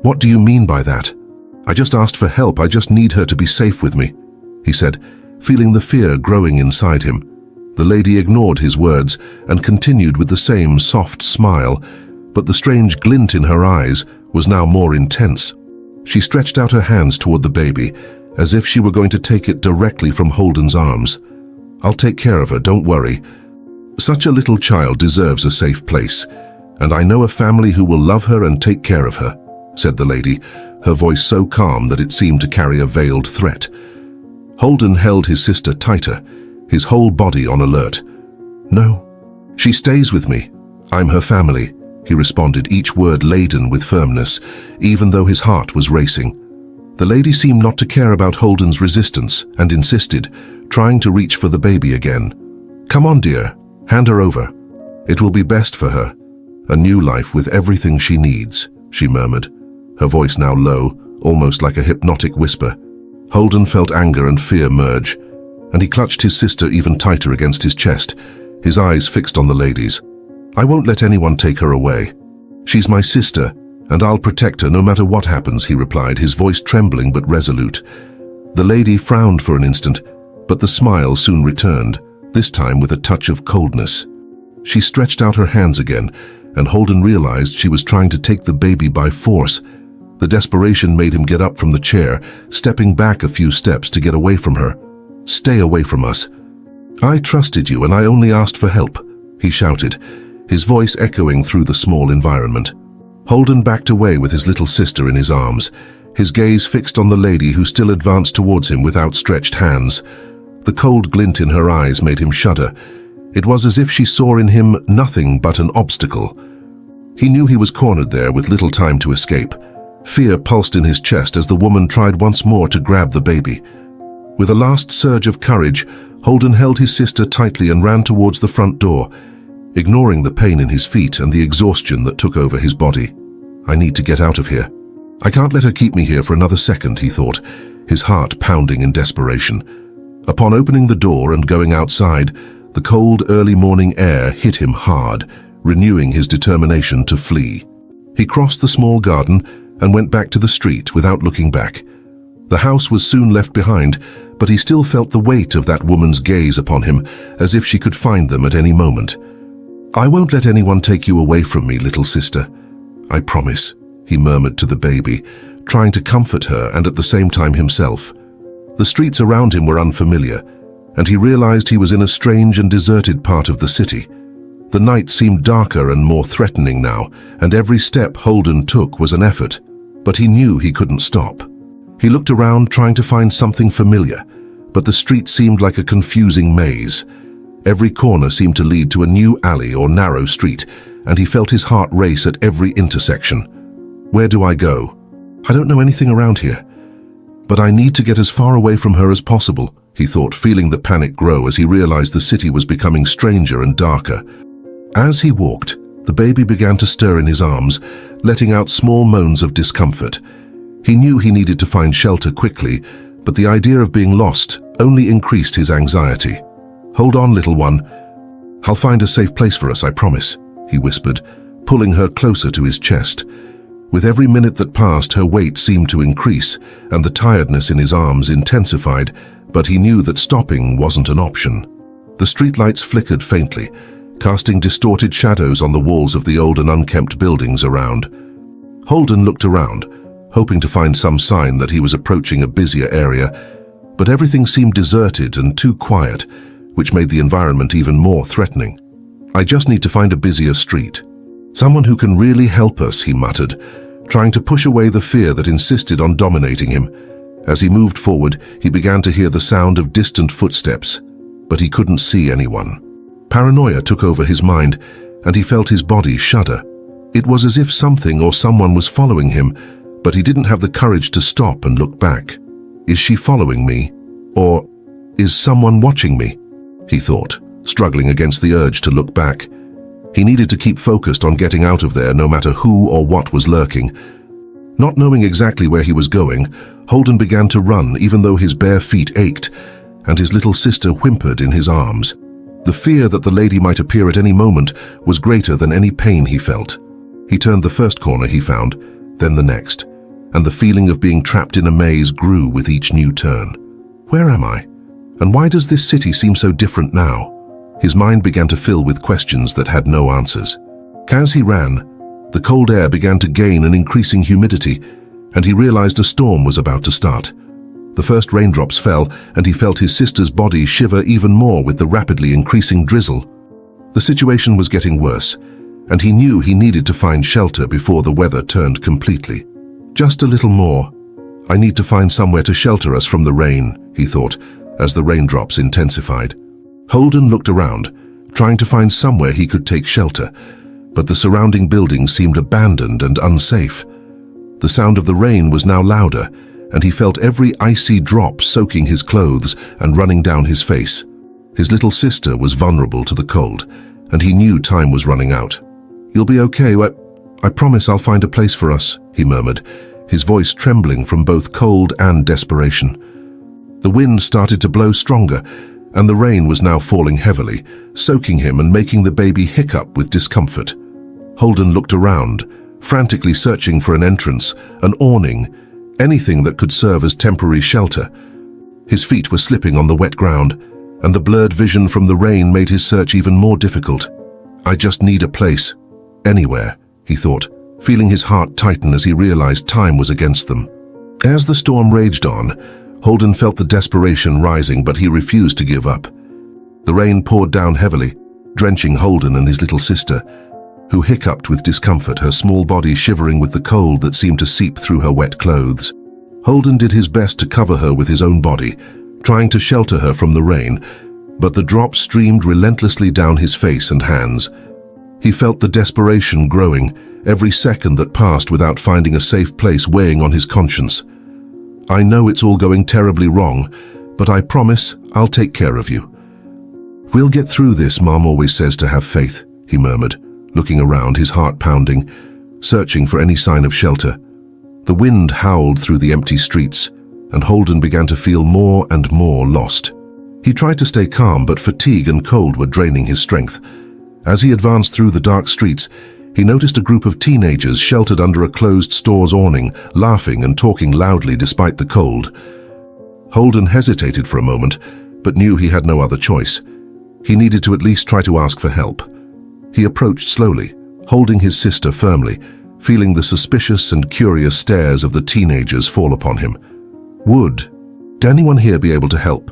"What do you mean by that?" "I just asked for help. I just need her to be safe with me," he said, feeling the fear growing inside him. The lady ignored his words and continued with the same soft smile, but the strange glint in her eyes was now more intense. She stretched out her hands toward the baby, as if she were going to take it directly from Holden's arms. "I'll take care of her, don't worry. Such a little child deserves a safe place, and I know a family who will love her and take care of her," said the lady, her voice so calm that it seemed to carry a veiled threat. Holden held his sister tighter, his whole body on alert. "No, she stays with me. I'm her family," he responded, each word laden with firmness, even though his heart was racing. The lady seemed not to care about Holden's resistance and insisted, trying to reach for the baby again. "Come on, dear, hand her over. It will be best for her. A new life with everything she needs," she murmured, her voice now low, almost like a hypnotic whisper. Holden felt anger and fear merge, and he clutched his sister even tighter against his chest, his eyes fixed on the lady's. "I won't let anyone take her away. She's my sister, and I'll protect her no matter what happens," he replied, his voice trembling but resolute. The lady frowned for an instant, but the smile soon returned, this time with a touch of coldness. She stretched out her hands again, and Holden realized she was trying to take the baby by force. The desperation made him get up from the chair, stepping back a few steps to get away from her. "Stay away from us. I trusted you and I only asked for help," he shouted, his voice echoing through the small environment. Holden backed away with his little sister in his arms, his gaze fixed on the lady who still advanced towards him with outstretched hands. The cold glint in her eyes made him shudder. It was as if she saw in him nothing but an obstacle. He knew he was cornered there with little time to escape. Fear pulsed in his chest as the woman tried once more to grab the baby. With a last surge of courage, Holden held his sister tightly and ran towards the front door, ignoring the pain in his feet and the exhaustion that took over his body. "I need to get out of here. I can't let her keep me here for another second," he thought, his heart pounding in desperation. Upon opening the door and going outside, the cold early morning air hit him hard, renewing his determination to flee. He crossed the small garden and went back to the street without looking back. The house was soon left behind, but he still felt the weight of that woman's gaze upon him, as if she could find them at any moment. "I won't let anyone take you away from me, little sister. I promise," he murmured to the baby, trying to comfort her and at the same time himself. The streets around him were unfamiliar, and he realized he was in a strange and deserted part of the city. The night seemed darker and more threatening now, and every step Holden took was an effort, but he knew he couldn't stop. He looked around trying to find something familiar, but the street seemed like a confusing maze. Every corner seemed to lead to a new alley or narrow street, and he felt his heart race at every intersection. "Where do I go? I don't know anything around here. But I need to get as far away from her as possible," he thought, feeling the panic grow as he realized the city was becoming stranger and darker. As he walked, the baby began to stir in his arms, letting out small moans of discomfort. He knew he needed to find shelter quickly, but the idea of being lost only increased his anxiety. "Hold on, little one. I'll find a safe place for us, I promise," he whispered, pulling her closer to his chest. With every minute that passed, her weight seemed to increase, and the tiredness in his arms intensified, but he knew that stopping wasn't an option. The streetlights flickered faintly, casting distorted shadows on the walls of the old and unkempt buildings around. Holden looked around, hoping to find some sign that he was approaching a busier area, but everything seemed deserted and too quiet, which made the environment even more threatening. "I just need to find a busier street. Someone who can really help us," he muttered, trying to push away the fear that insisted on dominating him. As he moved forward, he began to hear the sound of distant footsteps, but he couldn't see anyone. Paranoia took over his mind, and he felt his body shudder. It was as if something or someone was following him, but he didn't have the courage to stop and look back. "Is she following me? Or is someone watching me?" he thought, struggling against the urge to look back. He needed to keep focused on getting out of there no matter who or what was lurking. Not knowing exactly where he was going, Holden began to run even though his bare feet ached, and his little sister whimpered in his arms. The fear that the lady might appear at any moment was greater than any pain he felt. He turned the first corner he found, then the next, and the feeling of being trapped in a maze grew with each new turn. "Where am I? And why does this city seem so different now?" His mind began to fill with questions that had no answers. As he ran, the cold air began to gain an increasing humidity, and he realized a storm was about to start. The first raindrops fell, and he felt his sister's body shiver even more with the rapidly increasing drizzle. The situation was getting worse, and he knew he needed to find shelter before the weather turned completely. "Just a little more. I need to find somewhere to shelter us from the rain," he thought, as the raindrops intensified. Holden looked around, trying to find somewhere he could take shelter, but the surrounding buildings seemed abandoned and unsafe. The sound of the rain was now louder, and he felt every icy drop soaking his clothes and running down his face. His little sister was vulnerable to the cold, and he knew time was running out. "You'll be okay. I promise I'll find a place for us," he murmured, his voice trembling from both cold and desperation. The wind started to blow stronger, and the rain was now falling heavily, soaking him and making the baby hiccup with discomfort. Holden looked around, frantically searching for an entrance, an awning, anything that could serve as temporary shelter. His feet were slipping on the wet ground, and the blurred vision from the rain made his search even more difficult. "I just need a place. Anywhere," he thought, feeling his heart tighten as he realized time was against them. As the storm raged on, Holden felt the desperation rising, but he refused to give up. The rain poured down heavily, drenching Holden and his little sister, who hiccuped with discomfort, her small body shivering with the cold that seemed to seep through her wet clothes. Holden did his best to cover her with his own body, trying to shelter her from the rain, but the drops streamed relentlessly down his face and hands. He felt the desperation growing, every second that passed without finding a safe place weighing on his conscience. "I know it's all going terribly wrong, but I promise I'll take care of you. We'll get through this, Mom always says to have faith," he murmured, looking around, his heart pounding, searching for any sign of shelter. The wind howled through the empty streets, and Holden began to feel more and more lost. He tried to stay calm, but fatigue and cold were draining his strength. As he advanced through the dark streets, he noticed a group of teenagers sheltered under a closed store's awning, laughing and talking loudly despite the cold. Holden hesitated for a moment, but knew he had no other choice. He needed to at least try to ask for help. He approached slowly, holding his sister firmly, feeling the suspicious and curious stares of the teenagers fall upon him. Would anyone here be able to help?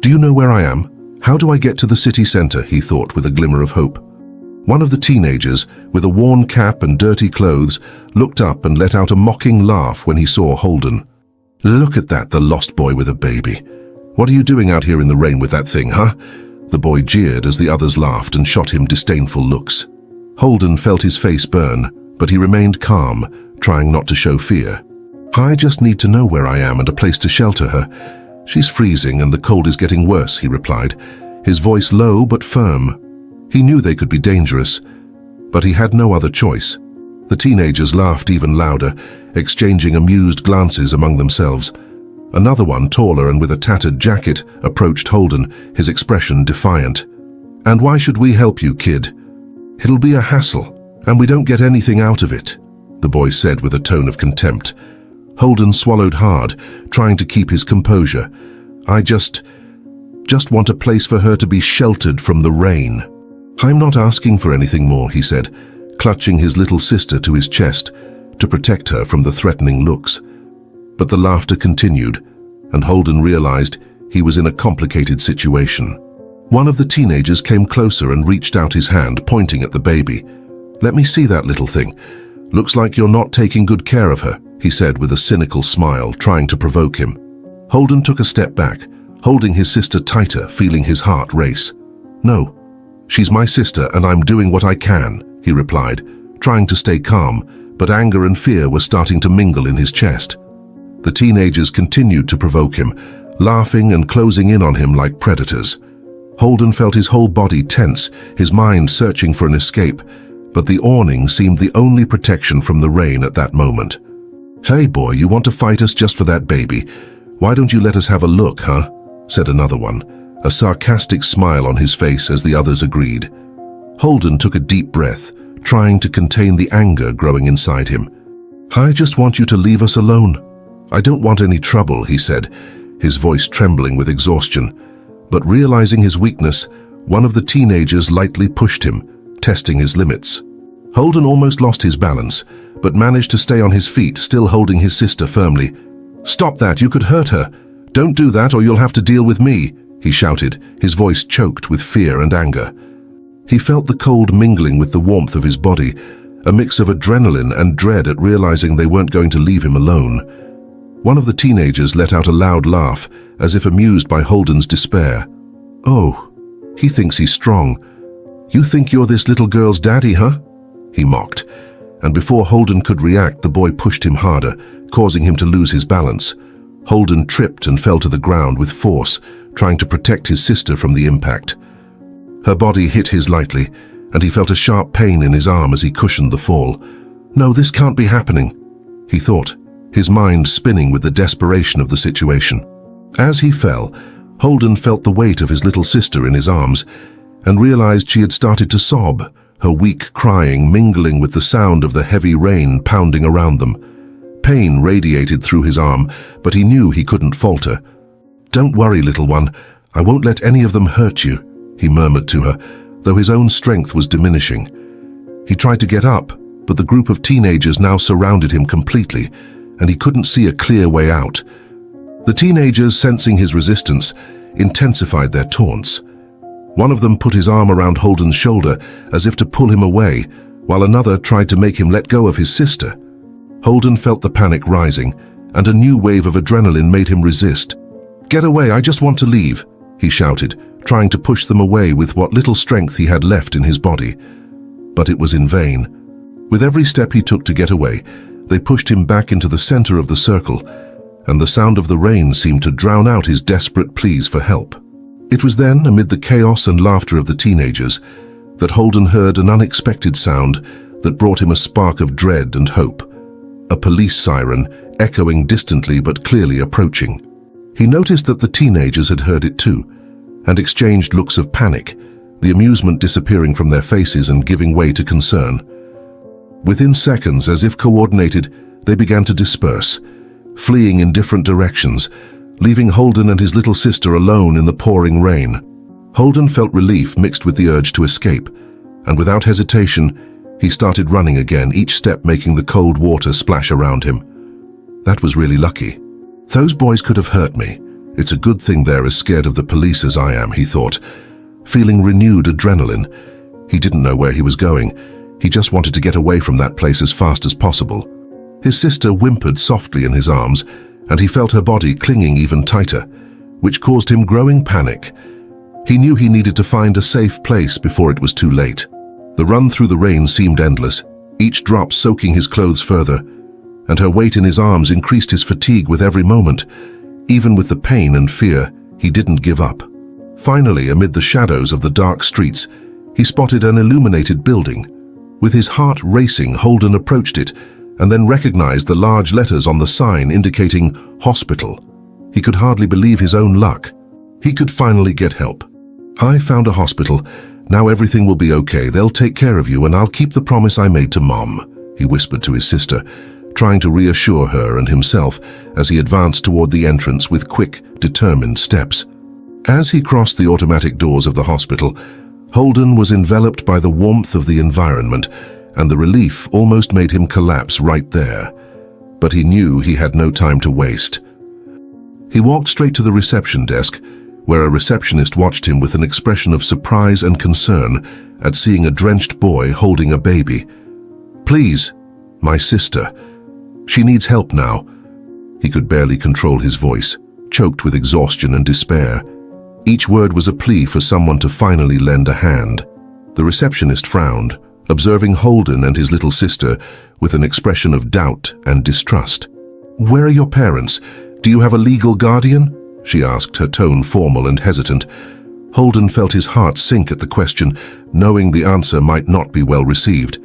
"Do you know where I am? How do I get to the city center?" he thought with a glimmer of hope. One of the teenagers, with a worn cap and dirty clothes, looked up and let out a mocking laugh when he saw Holden. "Look at that, the lost boy with a baby. What are you doing out here in the rain with that thing, huh?" The boy jeered as the others laughed and shot him disdainful looks. Holden felt his face burn, but he remained calm, trying not to show fear. "I just need to know where I am and a place to shelter her. She's freezing and the cold is getting worse," he replied, his voice low but firm. He knew they could be dangerous, but he had no other choice. The teenagers laughed even louder, exchanging amused glances among themselves. Another one, taller and with a tattered jacket, approached Holden, his expression defiant. "And why should we help you, kid? It'll be a hassle, and we don't get anything out of it," the boy said with a tone of contempt. Holden swallowed hard, trying to keep his composure. "I just want a place for her to be sheltered from the rain." "I'm not asking for anything more," he said, clutching his little sister to his chest to protect her from the threatening looks. But the laughter continued, and Holden realized he was in a complicated situation. One of the teenagers came closer and reached out his hand, pointing at the baby. "Let me see that little thing. Looks like you're not taking good care of her," he said with a cynical smile, trying to provoke him. Holden took a step back, holding his sister tighter, feeling his heart race. "No, she's my sister and I'm doing what I can," he replied, trying to stay calm, but anger and fear were starting to mingle in his chest. The teenagers continued to provoke him, laughing and closing in on him like predators. Holden felt his whole body tense, his mind searching for an escape, but the awning seemed the only protection from the rain at that moment. "Hey boy, you want to fight us just for that baby? Why don't you let us have a look, huh?" said another one, a sarcastic smile on his face as the others agreed. Holden took a deep breath, trying to contain the anger growing inside him. "I just want you to leave us alone. I don't want any trouble," he said, his voice trembling with exhaustion. But realizing his weakness, one of the teenagers lightly pushed him, testing his limits. Holden almost lost his balance, but managed to stay on his feet, still holding his sister firmly. "Stop that, you could hurt her. Don't do that or you'll have to deal with me," he shouted, his voice choked with fear and anger. He felt the cold mingling with the warmth of his body, a mix of adrenaline and dread at realizing they weren't going to leave him alone. One of the teenagers let out a loud laugh, as if amused by Holden's despair. "Oh, he thinks he's strong. You think you're this little girl's daddy, huh?" he mocked. And before Holden could react, the boy pushed him harder, causing him to lose his balance. Holden tripped and fell to the ground with force, trying to protect his sister from the impact. Her body hit his lightly, and he felt a sharp pain in his arm as he cushioned the fall. "No, this can't be happening," he thought, his mind spinning with the desperation of the situation. As he fell, Holden felt the weight of his little sister in his arms and realized she had started to sob, her weak crying mingling with the sound of the heavy rain pounding around them. Pain radiated through his arm, but he knew he couldn't falter. "Don't worry, little one. I won't let any of them hurt you," he murmured to her, though his own strength was diminishing. He tried to get up, but the group of teenagers now surrounded him completely, and he couldn't see a clear way out. The teenagers, sensing his resistance, intensified their taunts. One of them put his arm around Holden's shoulder as if to pull him away, while another tried to make him let go of his sister. Holden felt the panic rising, and a new wave of adrenaline made him resist. "Get away, I just want to leave," he shouted, trying to push them away with what little strength he had left in his body. But it was in vain. With every step he took to get away, they pushed him back into the center of the circle, and the sound of the rain seemed to drown out his desperate pleas for help. It was then, amid the chaos and laughter of the teenagers, that Holden heard an unexpected sound that brought him a spark of dread and hope. A police siren, echoing distantly but clearly approaching. He noticed that the teenagers had heard it too, and exchanged looks of panic, the amusement disappearing from their faces and giving way to concern. Within seconds, as if coordinated, they began to disperse, fleeing in different directions, leaving Holden and his little sister alone in the pouring rain. Holden felt relief mixed with the urge to escape, and without hesitation, he started running again, each step making the cold water splash around him. That was really lucky. Those boys could have hurt me. It's a good thing they're as scared of the police as I am, he thought. Feeling renewed adrenaline, he didn't know where he was going. He just wanted to get away from that place as fast as possible. His sister whimpered softly in his arms, and he felt her body clinging even tighter, which caused him growing panic. He knew he needed to find a safe place before it was too late. The run through the rain seemed endless, each drop soaking his clothes further, and her weight in his arms increased his fatigue with every moment. Even with the pain and fear, he didn't give up. Finally, amid the shadows of the dark streets, he spotted an illuminated building. With his heart racing, Holden approached it, and then recognized the large letters on the sign indicating hospital. He could hardly believe his own luck. He could finally get help. "I found a hospital. Now everything will be okay. They'll take care of you, and I'll keep the promise I made to Mom," he whispered to his sister, trying to reassure her and himself as he advanced toward the entrance with quick, determined steps. As he crossed the automatic doors of the hospital, Holden was enveloped by the warmth of the environment, and the relief almost made him collapse right there. But he knew he had no time to waste. He walked straight to the reception desk, where a receptionist watched him with an expression of surprise and concern at seeing a drenched boy holding a baby. "Please, my sister. She needs help now." He could barely control his voice, choked with exhaustion and despair. Each word was a plea for someone to finally lend a hand. The receptionist frowned, observing Holden and his little sister with an expression of doubt and distrust. "Where are your parents? Do you have a legal guardian?" she asked, her tone formal and hesitant. Holden felt his heart sink at the question, knowing the answer might not be well received.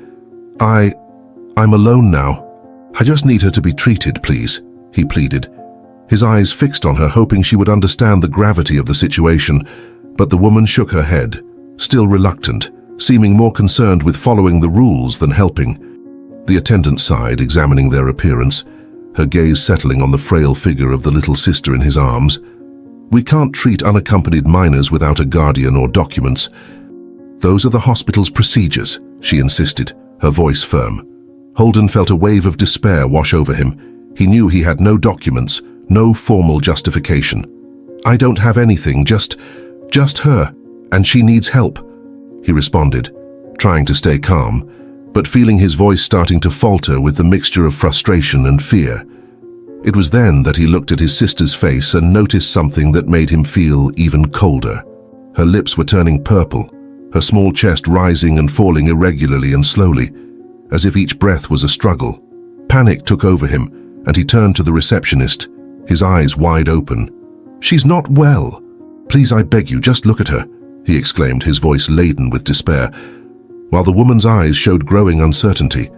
I'm alone now. I just need her to be treated, please," he pleaded. His eyes fixed on her, hoping she would understand the gravity of the situation, but the woman shook her head, still reluctant, seeming more concerned with following the rules than helping. The attendant sighed, examining their appearance, her gaze settling on the frail figure of the little sister in his arms. "We can't treat unaccompanied minors without a guardian or documents. Those are the hospital's procedures," she insisted, her voice firm. Holden felt a wave of despair wash over him. He knew he had no documents, no formal justification. "I don't have anything, just her, and she needs help," he responded, trying to stay calm, but feeling his voice starting to falter with the mixture of frustration and fear. It was then that he looked at his sister's face and noticed something that made him feel even colder. Her lips were turning purple, her small chest rising and falling irregularly and slowly, as if each breath was a struggle. Panic took over him, and he turned to the receptionist, his eyes wide open. "She's not well. Please, I beg you, just look at her," he exclaimed, his voice laden with despair, while the woman's eyes showed growing uncertainty.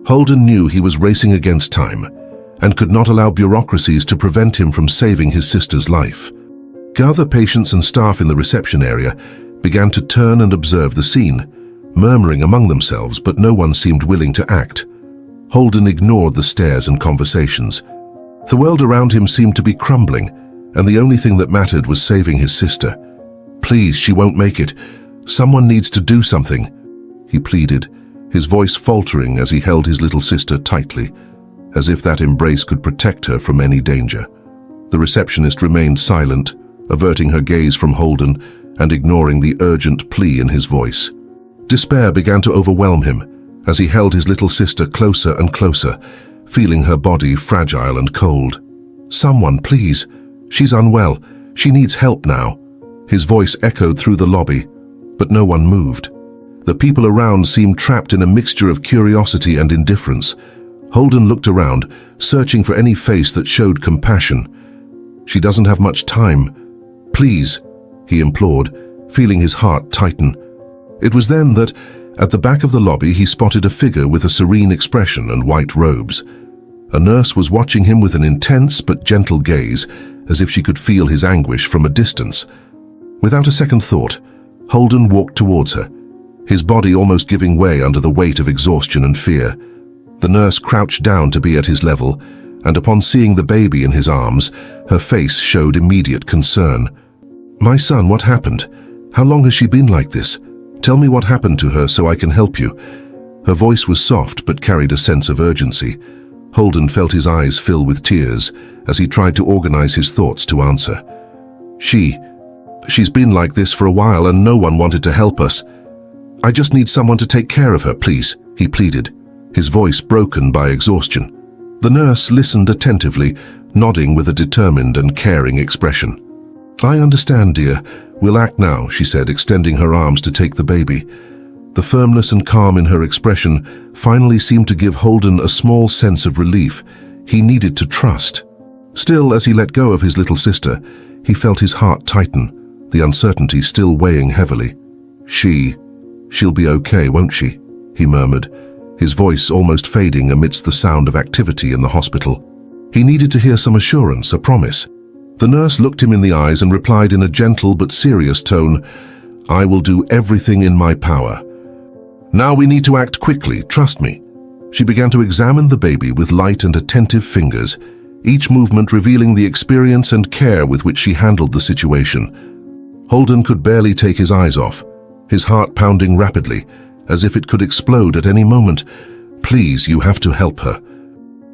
Holden knew he was racing against time, and could not allow bureaucracies to prevent him from saving his sister's life. Other patients and staff in the reception area began to turn and observe the scene, murmuring among themselves, but no one seemed willing to act. Holden ignored the stares and conversations. The world around him seemed to be crumbling, and the only thing that mattered was saving his sister. "Please, she won't make it. Someone needs to do something," he pleaded, his voice faltering as he held his little sister tightly, as if that embrace could protect her from any danger. The receptionist remained silent, averting her gaze from Holden and ignoring the urgent plea in his voice. Despair began to overwhelm him as he held his little sister closer and closer, feeling her body fragile and cold. "Someone, please. She's unwell. She needs help now." His voice echoed through the lobby, but no one moved. The people around seemed trapped in a mixture of curiosity and indifference. Holden looked around, searching for any face that showed compassion. "She doesn't have much time. Please," he implored, feeling his heart tighten. It was then that, at the back of the lobby, he spotted a figure with a serene expression and white robes. A nurse was watching him with an intense but gentle gaze, as if she could feel his anguish from a distance. Without a second thought, Holden walked towards her, his body almost giving way under the weight of exhaustion and fear. The nurse crouched down to be at his level, and upon seeing the baby in his arms, her face showed immediate concern. "My son, what happened? How long has she been like this? Tell me what happened to her so I can help you." Her voice was soft but carried a sense of urgency. Holden felt his eyes fill with tears as he tried to organize his thoughts to answer. She's been like this for a while and no one wanted to help us. I just need someone to take care of her, please," he pleaded, his voice broken by exhaustion. The nurse listened attentively, nodding with a determined and caring expression. "I understand, dear. We'll act now," she said, extending her arms to take the baby. The firmness and calm in her expression finally seemed to give Holden a small sense of relief. He needed to trust. Still, as he let go of his little sister, he felt his heart tighten, the uncertainty still weighing heavily. She'll be okay, won't she?" he murmured, his voice almost fading amidst the sound of activity in the hospital. He needed to hear some assurance, a promise. The nurse looked him in the eyes and replied in a gentle but serious tone, "I will do everything in my power. Now we need to act quickly, trust me." She began to examine the baby with light and attentive fingers, each movement revealing the experience and care with which she handled the situation. Holden could barely take his eyes off, his heart pounding rapidly, as if it could explode at any moment. "Please, you have to help her."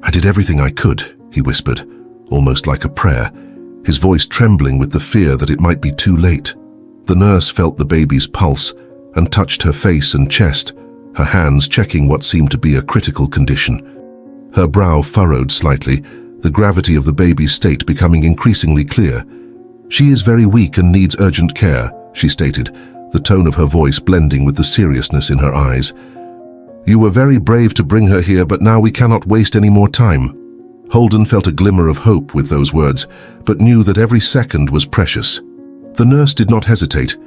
"I did everything I could," he whispered, almost like a prayer, his voice trembling with the fear that it might be too late. The nurse felt the baby's pulse and touched her face and chest, her hands checking what seemed to be a critical condition. Her brow furrowed slightly, the gravity of the baby's state becoming increasingly clear. "She is very weak and needs urgent care," she stated, the tone of her voice blending with the seriousness in her eyes. "You were very brave to bring her here, but now we cannot waste any more time." Holden felt a glimmer of hope with those words, but knew that every second was precious. The nurse did not hesitate,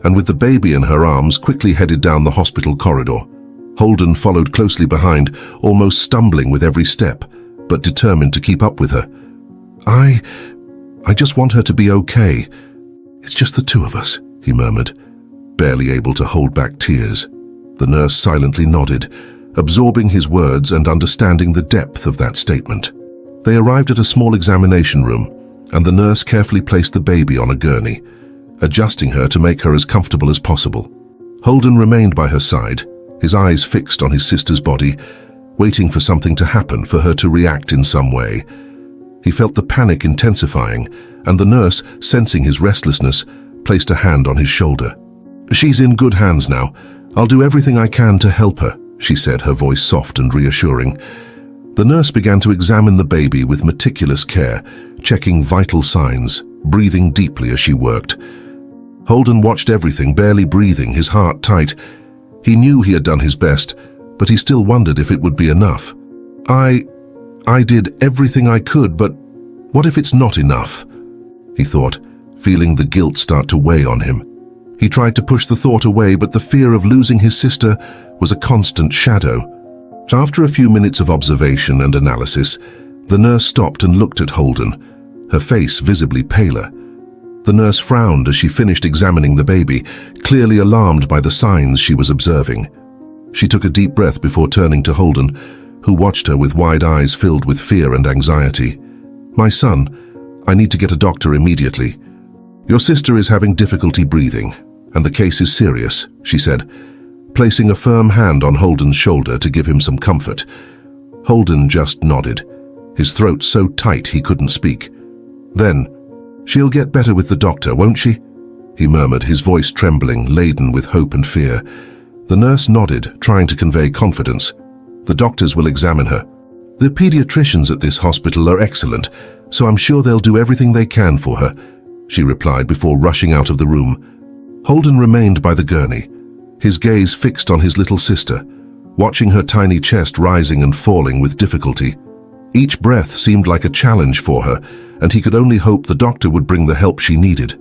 and with the baby in her arms quickly headed down the hospital corridor. Holden followed closely behind, almost stumbling with every step, but determined to keep up with her. I just want her to be okay. It's just the two of us," he murmured, barely able to hold back tears. The nurse silently nodded, absorbing his words and understanding the depth of that statement. They arrived at a small examination room, and the nurse carefully placed the baby on a gurney, adjusting her to make her as comfortable as possible. Holden remained by her side, his eyes fixed on his sister's body, waiting for something to happen, for her to react in some way. He felt the panic intensifying, and the nurse, sensing his restlessness, placed a hand on his shoulder. "She's in good hands now. I'll do everything I can to help her," she said, her voice soft and reassuring. The nurse began to examine the baby with meticulous care, checking vital signs, breathing deeply as she worked. Holden watched everything, barely breathing, his heart tight. He knew he had done his best, but he still wondered if it would be enough. I did everything I could, but what if it's not enough?" he thought, feeling the guilt start to weigh on him. He tried to push the thought away, but the fear of losing his sister was a constant shadow. After a few minutes of observation and analysis, the nurse stopped and looked at Holden, her face visibly paler. The nurse frowned as she finished examining the baby, clearly alarmed by the signs she was observing. She took a deep breath before turning to Holden, who watched her with wide eyes filled with fear and anxiety. "My son, I need to get a doctor immediately. Your sister is having difficulty breathing, and the case is serious," she said. placing a firm hand on Holden's shoulder to give him some comfort. Holden just nodded, his throat so tight he couldn't speak. Then, "She'll get better with the doctor, won't she?" he murmured, his voice trembling, laden with hope and fear. The nurse nodded, trying to convey confidence. "The doctors will examine her. The pediatricians at this hospital are excellent, so I'm sure they'll do everything they can for her," she replied before rushing out of the room. Holden remained by the gurney, his gaze fixed on his little sister, watching her tiny chest rising and falling with difficulty. Each breath seemed like a challenge for her, and he could only hope the doctor would bring the help she needed.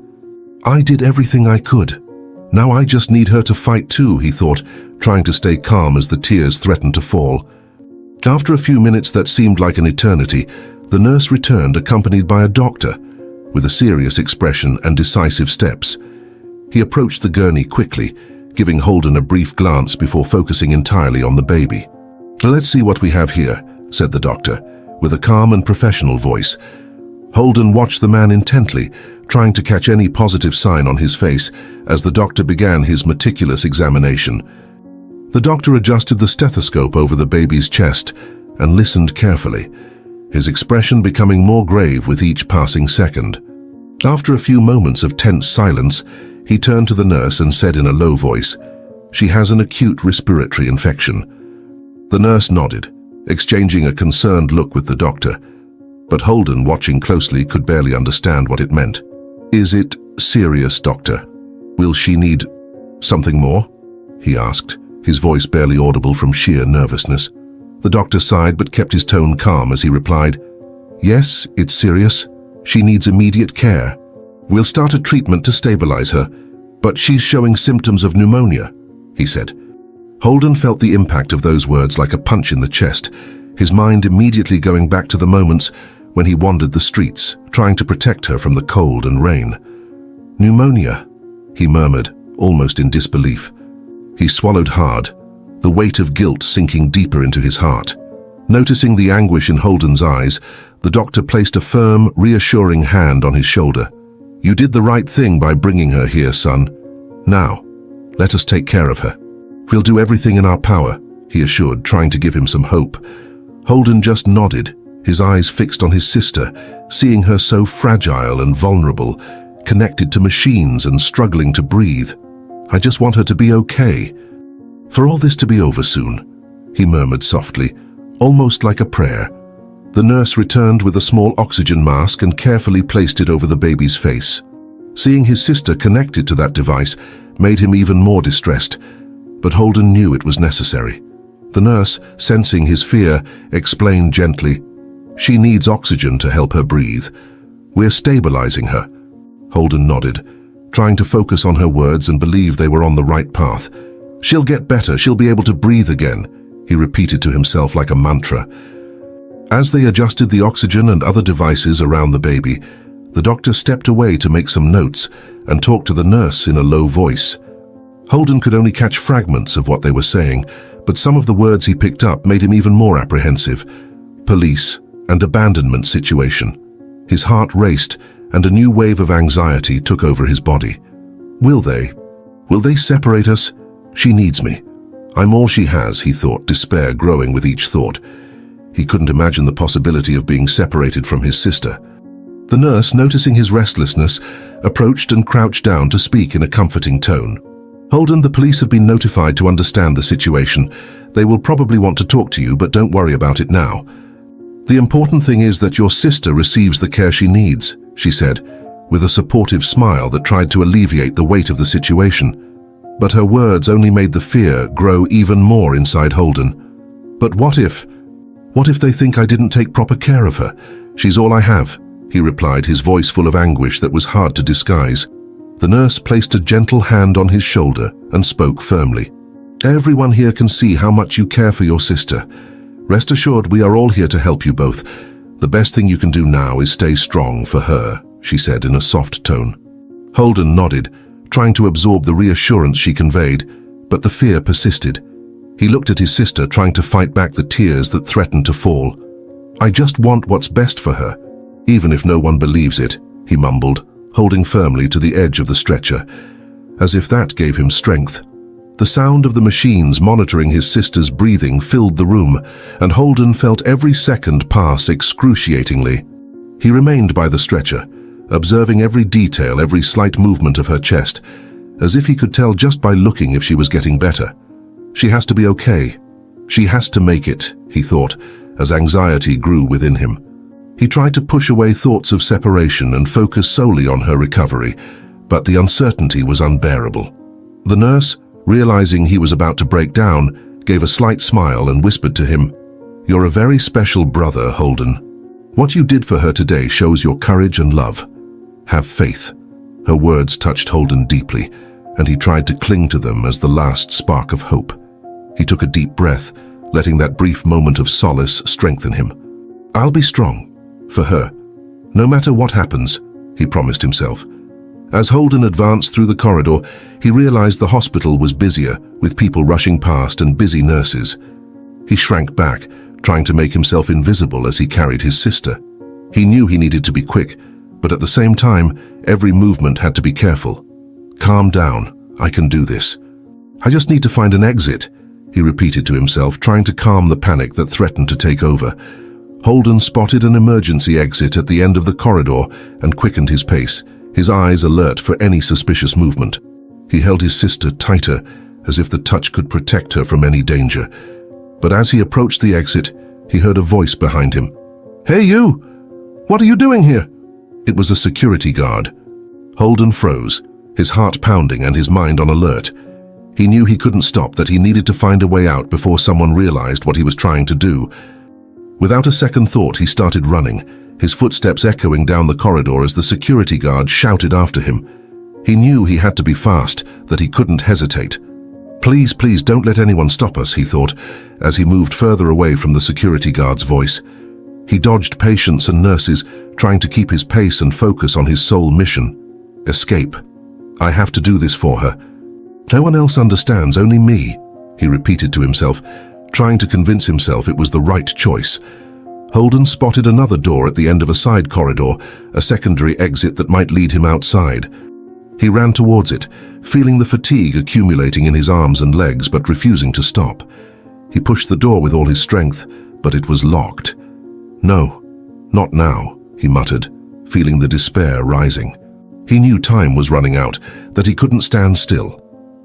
"I did everything I could. Now I just need her to fight too," he thought, trying to stay calm as the tears threatened to fall. After a few minutes that seemed like an eternity, the nurse returned accompanied by a doctor, with a serious expression and decisive steps. He approached the gurney quickly, giving Holden a brief glance before focusing entirely on the baby. "Let's see what we have here," said the doctor, with a calm and professional voice. Holden watched the man intently, trying to catch any positive sign on his face as the doctor began his meticulous examination. The doctor adjusted the stethoscope over the baby's chest and listened carefully, his expression becoming more grave with each passing second. After a few moments of tense silence, he turned to the nurse and said in a low voice, "She has an acute respiratory infection." The nurse nodded, exchanging a concerned look with the doctor, but Holden, watching closely, could barely understand what it meant. "Is it serious, doctor? Will she need something more?" he asked, his voice barely audible from sheer nervousness. The doctor sighed but kept his tone calm as he replied, "Yes, it's serious. She needs immediate care. We'll start a treatment to stabilize her, but she's showing symptoms of pneumonia," he said. Holden felt the impact of those words like a punch in the chest, his mind immediately going back to the moments when he wandered the streets, trying to protect her from the cold and rain. "Pneumonia," he murmured, almost in disbelief. He swallowed hard, the weight of guilt sinking deeper into his heart. Noticing the anguish in Holden's eyes, the doctor placed a firm, reassuring hand on his shoulder. "You did the right thing by bringing her here, son. Now, let us take care of her. We'll do everything in our power," he assured, trying to give him some hope. Holden just nodded, his eyes fixed on his sister, seeing her so fragile and vulnerable, connected to machines and struggling to breathe. "I just want her to be okay. For all this to be over soon," he murmured softly, almost like a prayer. The nurse returned with a small oxygen mask and carefully placed it over the baby's face. Seeing his sister connected to that device made him even more distressed, but Holden knew it was necessary. The nurse, sensing his fear, explained gently, "She needs oxygen to help her breathe. We're stabilizing her." Holden nodded, trying to focus on her words and believe they were on the right path. "She'll get better, she'll be able to breathe again," he repeated to himself like a mantra. As they adjusted the oxygen and other devices around the baby, the doctor stepped away to make some notes and talked to the nurse in a low voice. Holden could only catch fragments of what they were saying, but some of the words he picked up made him even more apprehensive. Police and abandonment situation. His heart raced, and a new wave of anxiety took over his body. Will they separate us? She needs me. I'm all she has, he thought, despair growing with each thought. He couldn't imagine the possibility of being separated from his sister. The nurse, noticing his restlessness, approached and crouched down to speak in a comforting tone. "Holden, the police have been notified to understand the situation. They will probably want to talk to you, but don't worry about it now. The important thing is that your sister receives the care she needs," she said, with a supportive smile that tried to alleviate the weight of the situation. But her words only made the fear grow even more inside Holden. "But what if they think I didn't take proper care of her? She's all I have," he replied, his voice full of anguish that was hard to disguise. The nurse placed a gentle hand on his shoulder and spoke firmly. "Everyone here can see how much you care for your sister. Rest assured, we are all here to help you both. The best thing you can do now is stay strong for her," she said in a soft tone. Holden nodded, trying to absorb the reassurance she conveyed, but the fear persisted. He looked at his sister, trying to fight back the tears that threatened to fall. "I just want what's best for her, even if no one believes it," he mumbled, holding firmly to the edge of the stretcher, as if that gave him strength. The sound of the machines monitoring his sister's breathing filled the room, and Holden felt every second pass excruciatingly. He remained by the stretcher, observing every detail, every slight movement of her chest, as if he could tell just by looking if she was getting better. She has to be okay. She has to make it, he thought, as anxiety grew within him. He tried to push away thoughts of separation and focus solely on her recovery, but the uncertainty was unbearable. The nurse, realizing he was about to break down, gave a slight smile and whispered to him, "You're a very special brother, Holden. What you did for her today shows your courage and love. Have faith." Her words touched Holden deeply, and he tried to cling to them as the last spark of hope. He took a deep breath, letting that brief moment of solace strengthen him. "I'll be strong. For her. No matter what happens," he promised himself. As Holden advanced through the corridor, he realized the hospital was busier, with people rushing past and busy nurses. He shrank back, trying to make himself invisible as he carried his sister. He knew he needed to be quick, but at the same time, every movement had to be careful. "Calm down. I can do this. I just need to find an exit," he repeated to himself, trying to calm the panic that threatened to take over. Holden spotted an emergency exit at the end of the corridor and quickened his pace, his eyes alert for any suspicious movement. He held his sister tighter, as if the touch could protect her from any danger. But as he approached the exit, he heard a voice behind him. "Hey, you! What are you doing here?" It was a security guard. Holden froze, his heart pounding and his mind on alert. He knew he couldn't stop, that he needed to find a way out before someone realized what he was trying to do. Without a second thought, he started running, his footsteps echoing down the corridor as the security guard shouted after him. He knew he had to be fast, that he couldn't hesitate. "Please, please, don't let anyone stop us," he thought, as he moved further away from the security guard's voice. He dodged patients and nurses, trying to keep his pace and focus on his sole mission: escape. "I have to do this for her. No one else understands, only me," he repeated to himself, trying to convince himself it was the right choice. Holden spotted another door at the end of a side corridor, a secondary exit that might lead him outside. He ran towards it, feeling the fatigue accumulating in his arms and legs, but refusing to stop. He pushed the door with all his strength, but it was locked. "No, not now," he muttered, feeling the despair rising. He knew time was running out, that he couldn't stand still.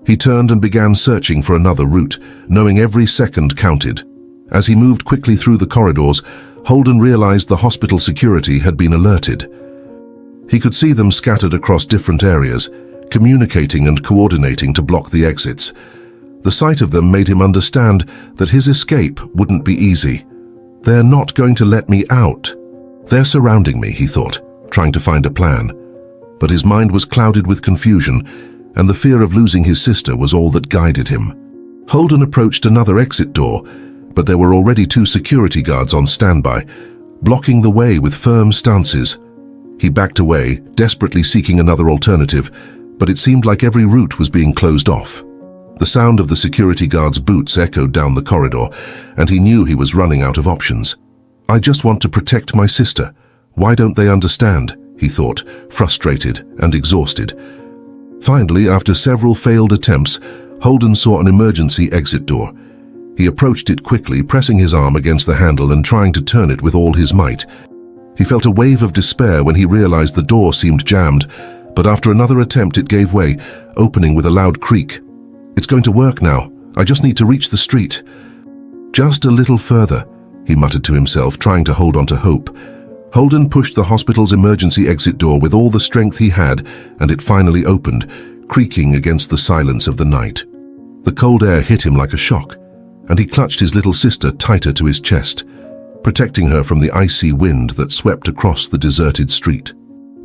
He turned and began searching for another route, knowing every second counted. As he moved quickly through the corridors, Holden realized the hospital security had been alerted. He could see them scattered across different areas, communicating and coordinating to block the exits. The sight of them made him understand that his escape wouldn't be easy. "They're not going to let me out. They're surrounding me," he thought, trying to find a plan. But his mind was clouded with confusion, and the fear of losing his sister was all that guided him. Holden approached another exit door, but there were already 2 security guards on standby, blocking the way with firm stances. He backed away, desperately seeking another alternative, but it seemed like every route was being closed off. The sound of the security guard's boots echoed down the corridor, and he knew he was running out of options. "I just want to protect my sister. Why don't they understand?" he thought, frustrated and exhausted. Finally, after several failed attempts, Holden saw an emergency exit door. He approached it quickly, pressing his arm against the handle and trying to turn it with all his might. He felt a wave of despair when he realized the door seemed jammed, but after another attempt it gave way, opening with a loud creak. "It's going to work now. I just need to reach the street." "Just a little further," he muttered to himself, trying to hold on to hope. Holden pushed the hospital's emergency exit door with all the strength he had, and it finally opened, creaking against the silence of the night. The cold air hit him like a shock, and he clutched his little sister tighter to his chest, protecting her from the icy wind that swept across the deserted street.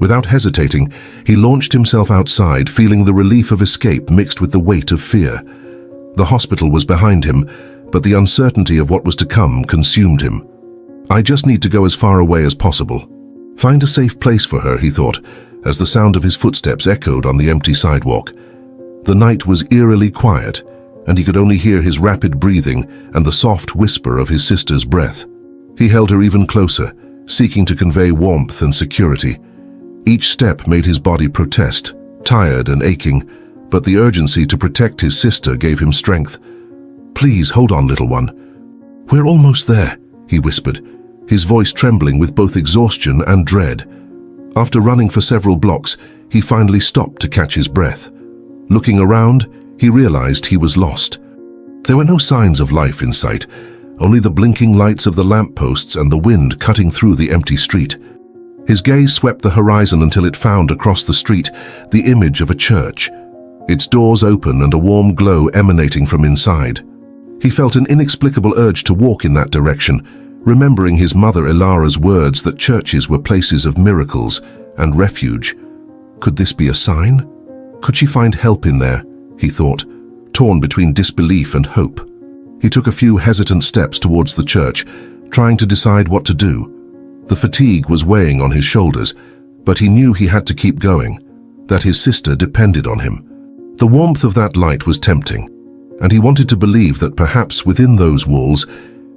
Without hesitating, he launched himself outside, feeling the relief of escape mixed with the weight of fear. The hospital was behind him, but the uncertainty of what was to come consumed him. "I just need to go as far away as possible. Find a safe place for her," he thought, as the sound of his footsteps echoed on the empty sidewalk. The night was eerily quiet, and he could only hear his rapid breathing and the soft whisper of his sister's breath. He held her even closer, seeking to convey warmth and security. Each step made his body protest, tired and aching, but the urgency to protect his sister gave him strength. "Please, hold on, little one. We're almost there," he whispered, his voice trembling with both exhaustion and dread. After running for several blocks, he finally stopped to catch his breath. Looking around, he realized he was lost. There were no signs of life in sight, only the blinking lights of the lampposts and the wind cutting through the empty street. His gaze swept the horizon until it found across the street the image of a church, its doors open and a warm glow emanating from inside. He felt an inexplicable urge to walk in that direction, remembering his mother Ilara's words that churches were places of miracles and refuge. Could this be a sign? Could she find help in there? He thought, torn between disbelief and hope. He took a few hesitant steps towards the church, trying to decide what to do. The fatigue was weighing on his shoulders, but he knew he had to keep going, that his sister depended on him. The warmth of that light was tempting, and he wanted to believe that perhaps within those walls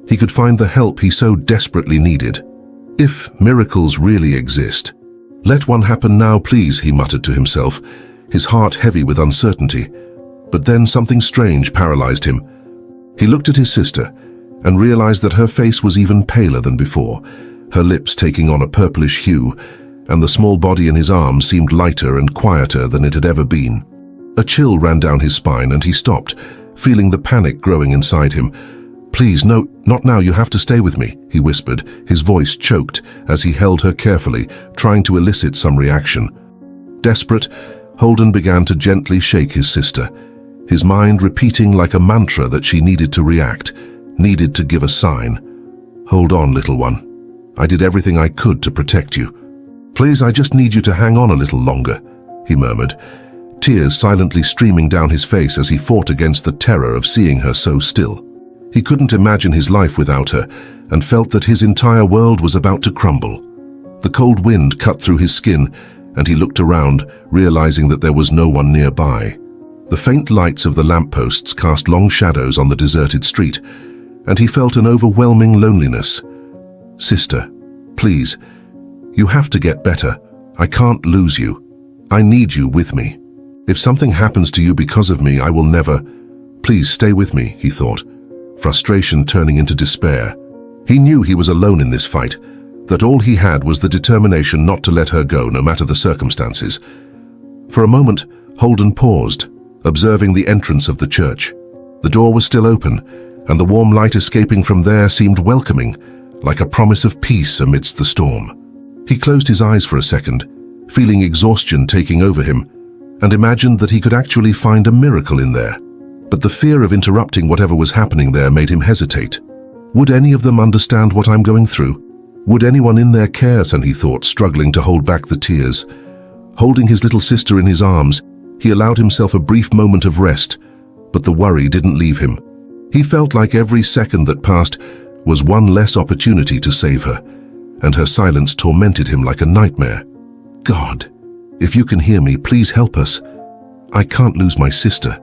he could find the help he so desperately needed. If miracles really exist. "Let one happen now, please," he muttered to himself, his heart heavy with uncertainty. But then something strange paralyzed him. He looked at his sister and realized that her face was even paler than before, her lips taking on a purplish hue, and the small body in his arms seemed lighter and quieter than it had ever been. A chill ran down his spine and he stopped, feeling the panic growing inside him. "Please, no, not now, you have to stay with me," he whispered, his voice choked as he held her carefully, trying to elicit some reaction. Desperate, Holden began to gently shake his sister, his mind repeating like a mantra that she needed to react, needed to give a sign. "Hold on, little one. I did everything I could to protect you. Please, I just need you to hang on a little longer," he murmured, tears silently streaming down his face as he fought against the terror of seeing her so still. He couldn't imagine his life without her, and felt that his entire world was about to crumble. The cold wind cut through his skin, and he looked around, realizing that there was no one nearby. The faint lights of the lampposts cast long shadows on the deserted street, and he felt an overwhelming loneliness. "Sister, please, you have to get better. I can't lose you. I need you with me. If something happens to you because of me, I will never. Please stay with me," he thought, frustration turning into despair. He knew he was alone in this fight, that all he had was the determination not to let her go no matter the circumstances. For a moment, Holden paused, observing the entrance of the church. The door was still open, and the warm light escaping from there seemed welcoming, like a promise of peace amidst the storm. He closed his eyes for a second, feeling exhaustion taking over him, and imagined that he could actually find a miracle in there. But the fear of interrupting whatever was happening there made him hesitate. Would any of them understand what I'm going through? Would anyone in there care? And he thought, struggling to hold back the tears. Holding his little sister in his arms, he allowed himself a brief moment of rest, but the worry didn't leave him. He felt like every second that passed was one less opportunity to save her, and her silence tormented him like a nightmare. "God, if you can hear me, please help us. I can't lose my sister.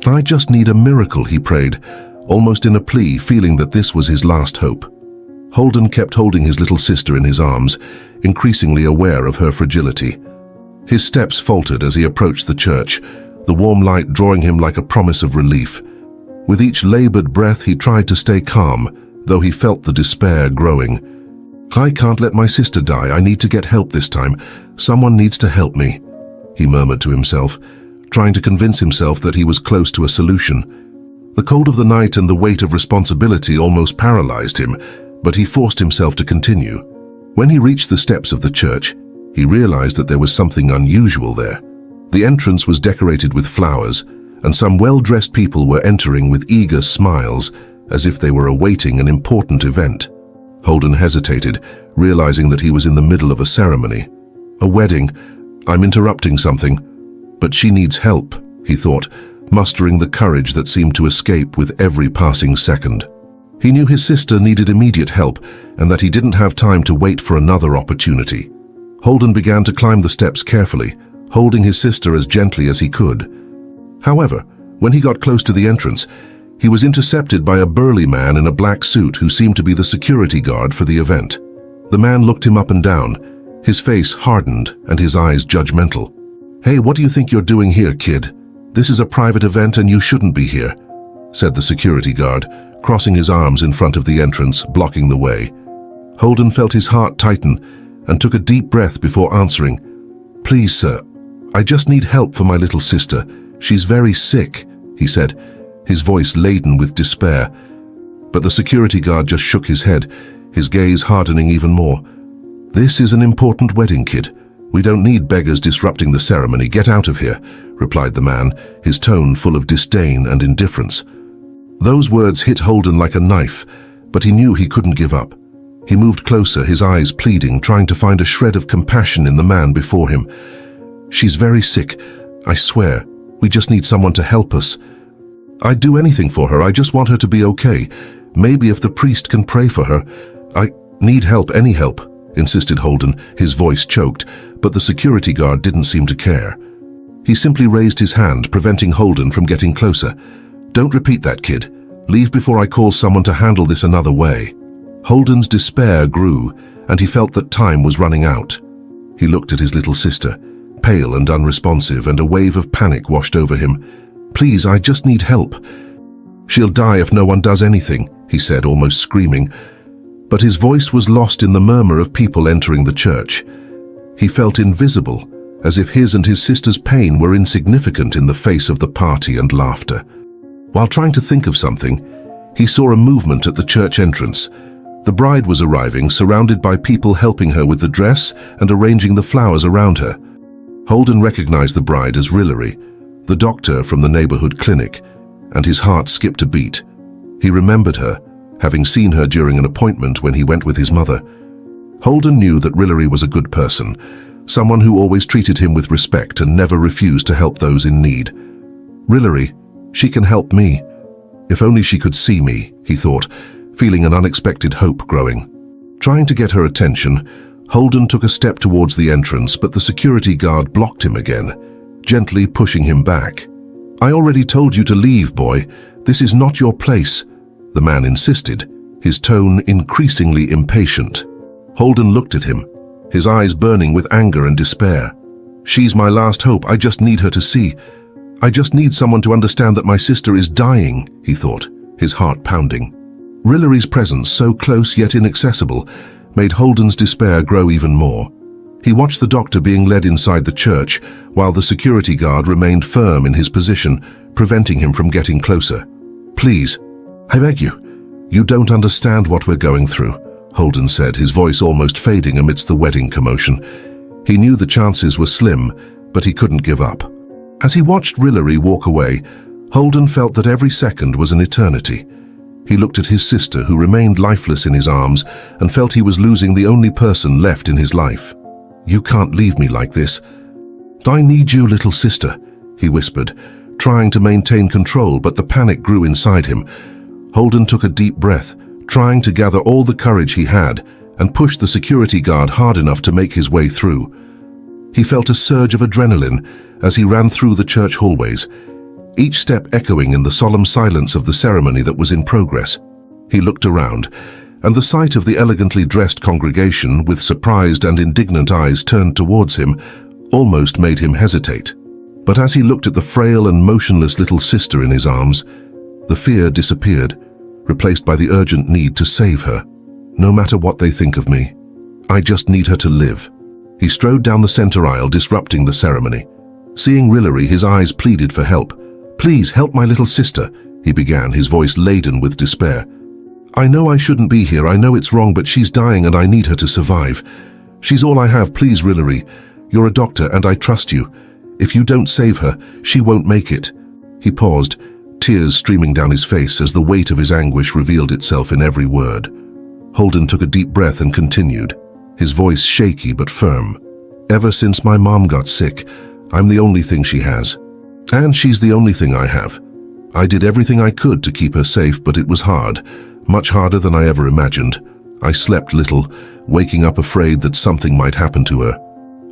I just need a miracle," he prayed, almost in a plea, feeling that this was his last hope. Holden kept holding his little sister in his arms, increasingly aware of her fragility. His steps faltered as he approached the church, the warm light drawing him like a promise of relief. With each labored breath, he tried to stay calm, though he felt the despair growing. "I can't let my sister die. I need to get help this time. Someone needs to help me," he murmured to himself, trying to convince himself that he was close to a solution. The cold of the night and the weight of responsibility almost paralyzed him, but he forced himself to continue. When he reached the steps of the church, he realized that there was something unusual there. The entrance was decorated with flowers, and some well-dressed people were entering with eager smiles, as if they were awaiting an important event. Holden hesitated, realizing that he was in the middle of a ceremony. "A wedding. I'm interrupting something. But she needs help," he thought, mustering the courage that seemed to escape with every passing second. He knew his sister needed immediate help, and that he didn't have time to wait for another opportunity. Holden began to climb the steps carefully, holding his sister as gently as he could. However, when he got close to the entrance, he was intercepted by a burly man in a black suit who seemed to be the security guard for the event. The man looked him up and down, his face hardened and his eyes judgmental. "Hey, what do you think you're doing here, kid? "This is a private event and you shouldn't be here," said the security guard, crossing his arms in front of the entrance, blocking the way. Holden felt his heart tighten and took a deep breath before answering. "Please, sir, I just need help for my little sister. She's very sick," he said, his voice laden with despair. But the security guard just shook his head, his gaze hardening even more. "This is an important wedding, kid. We don't need beggars disrupting the ceremony. Get out of here," replied the man, his tone full of disdain and indifference. Those words hit Holden like a knife, but he knew he couldn't give up. He moved closer, his eyes pleading, trying to find a shred of compassion in the man before him. "She's very sick, I swear. We just need someone to help us. I'd do anything for her. I just want her to be okay. Maybe if the priest can pray for her." "I need help, any help," insisted Holden, his voice choked, but the security guard didn't seem to care. He simply raised his hand, preventing Holden from getting closer. "Don't repeat that, kid. Leave before I call someone to handle this another way." Holden's despair grew, and he felt that time was running out. He looked at his little sister, pale and unresponsive, and a wave of panic washed over him. "Please, I just need help." "She'll die if no one does anything," he said, almost screaming. But his voice was lost in the murmur of people entering the church. He felt invisible, as if his and his sister's pain were insignificant in the face of the party and laughter. While trying to think of something, he saw a movement at the church entrance. The bride was arriving, surrounded by people helping her with the dress and arranging the flowers around her. Holden recognized the bride as Rillery, the doctor from the neighborhood clinic, and his heart skipped a beat. He remembered her, having seen her during an appointment when he went with his mother. Holden knew that Rillery was a good person, someone who always treated him with respect and never refused to help those in need. "Rillery, she can help me. If only she could see me," he thought, feeling an unexpected hope growing. Trying to get her attention, Holden took a step towards the entrance, but the security guard blocked him again, gently pushing him back. "I already told you to leave, boy. This is not your place," the man insisted, his tone increasingly impatient. Holden looked at him, his eyes burning with anger and despair. "She's my last hope. I just need her to see. I just need someone to understand that my sister is dying," he thought, his heart pounding. Rillery's presence, so close yet inaccessible, made Holden's despair grow even more. He watched the doctor being led inside the church, while the security guard remained firm in his position, preventing him from getting closer. "Please, I beg you. You don't understand what we're going through," Holden said, his voice almost fading amidst the wedding commotion. He knew the chances were slim, but he couldn't give up. As he watched Rillery walk away, Holden felt that every second was an eternity. He looked at his sister, who remained lifeless in his arms, and felt he was losing the only person left in his life. "You can't leave me like this. I need you, little sister," he whispered, trying to maintain control, but the panic grew inside him. Holden took a deep breath, trying to gather all the courage he had, and pushed the security guard hard enough to make his way through. He felt a surge of adrenaline as he ran through the church hallways, each step echoing in the solemn silence of the ceremony that was in progress. He looked around, and the sight of the elegantly dressed congregation, with surprised and indignant eyes turned towards him, almost made him hesitate. But as he looked at the frail and motionless little sister in his arms, the fear disappeared, replaced by the urgent need to save her. "No matter what they think of me, I just need her to live." He strode down the center aisle, disrupting the ceremony. Seeing Rillery, his eyes pleaded for help. "Please help my little sister," he began, his voice laden with despair. "I know I shouldn't be here. I know it's wrong, but she's dying and I need her to survive. She's all I have. Please, Rillery. You're a doctor and I trust you. If you don't save her, she won't make it." He paused, tears streaming down his face as the weight of his anguish revealed itself in every word. Holden took a deep breath and continued, his voice shaky but firm. "Ever since my mom got sick, I'm the only thing she has. And she's the only thing I have. I did everything I could to keep her safe, but it was hard, much harder than I ever imagined. I slept little, waking up afraid that something might happen to her.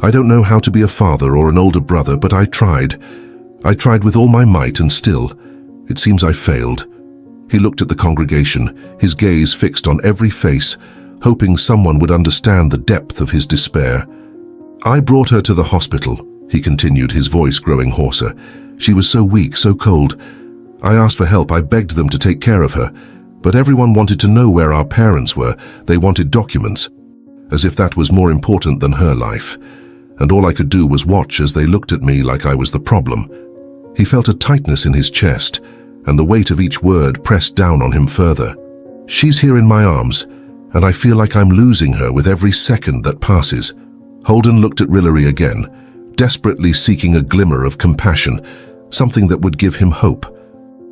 I don't know how to be a father or an older brother, but I tried. I tried with all my might, and still, it seems I failed." He looked at the congregation, his gaze fixed on every face, hoping someone would understand the depth of his despair. "I brought her to the hospital," he continued, his voice growing hoarser. She was so weak, so cold. I asked for help. I begged them to take care of her. But everyone wanted to know where our parents were. They wanted documents, as if that was more important than her life. And all I could do was watch as they looked at me like I was the problem. He felt a tightness in his chest, and the weight of each word pressed down on him further. She's here in my arms, and I feel like I'm losing her with every second that passes. Holden looked at Rillery again, desperately seeking a glimmer of compassion, something that would give him hope.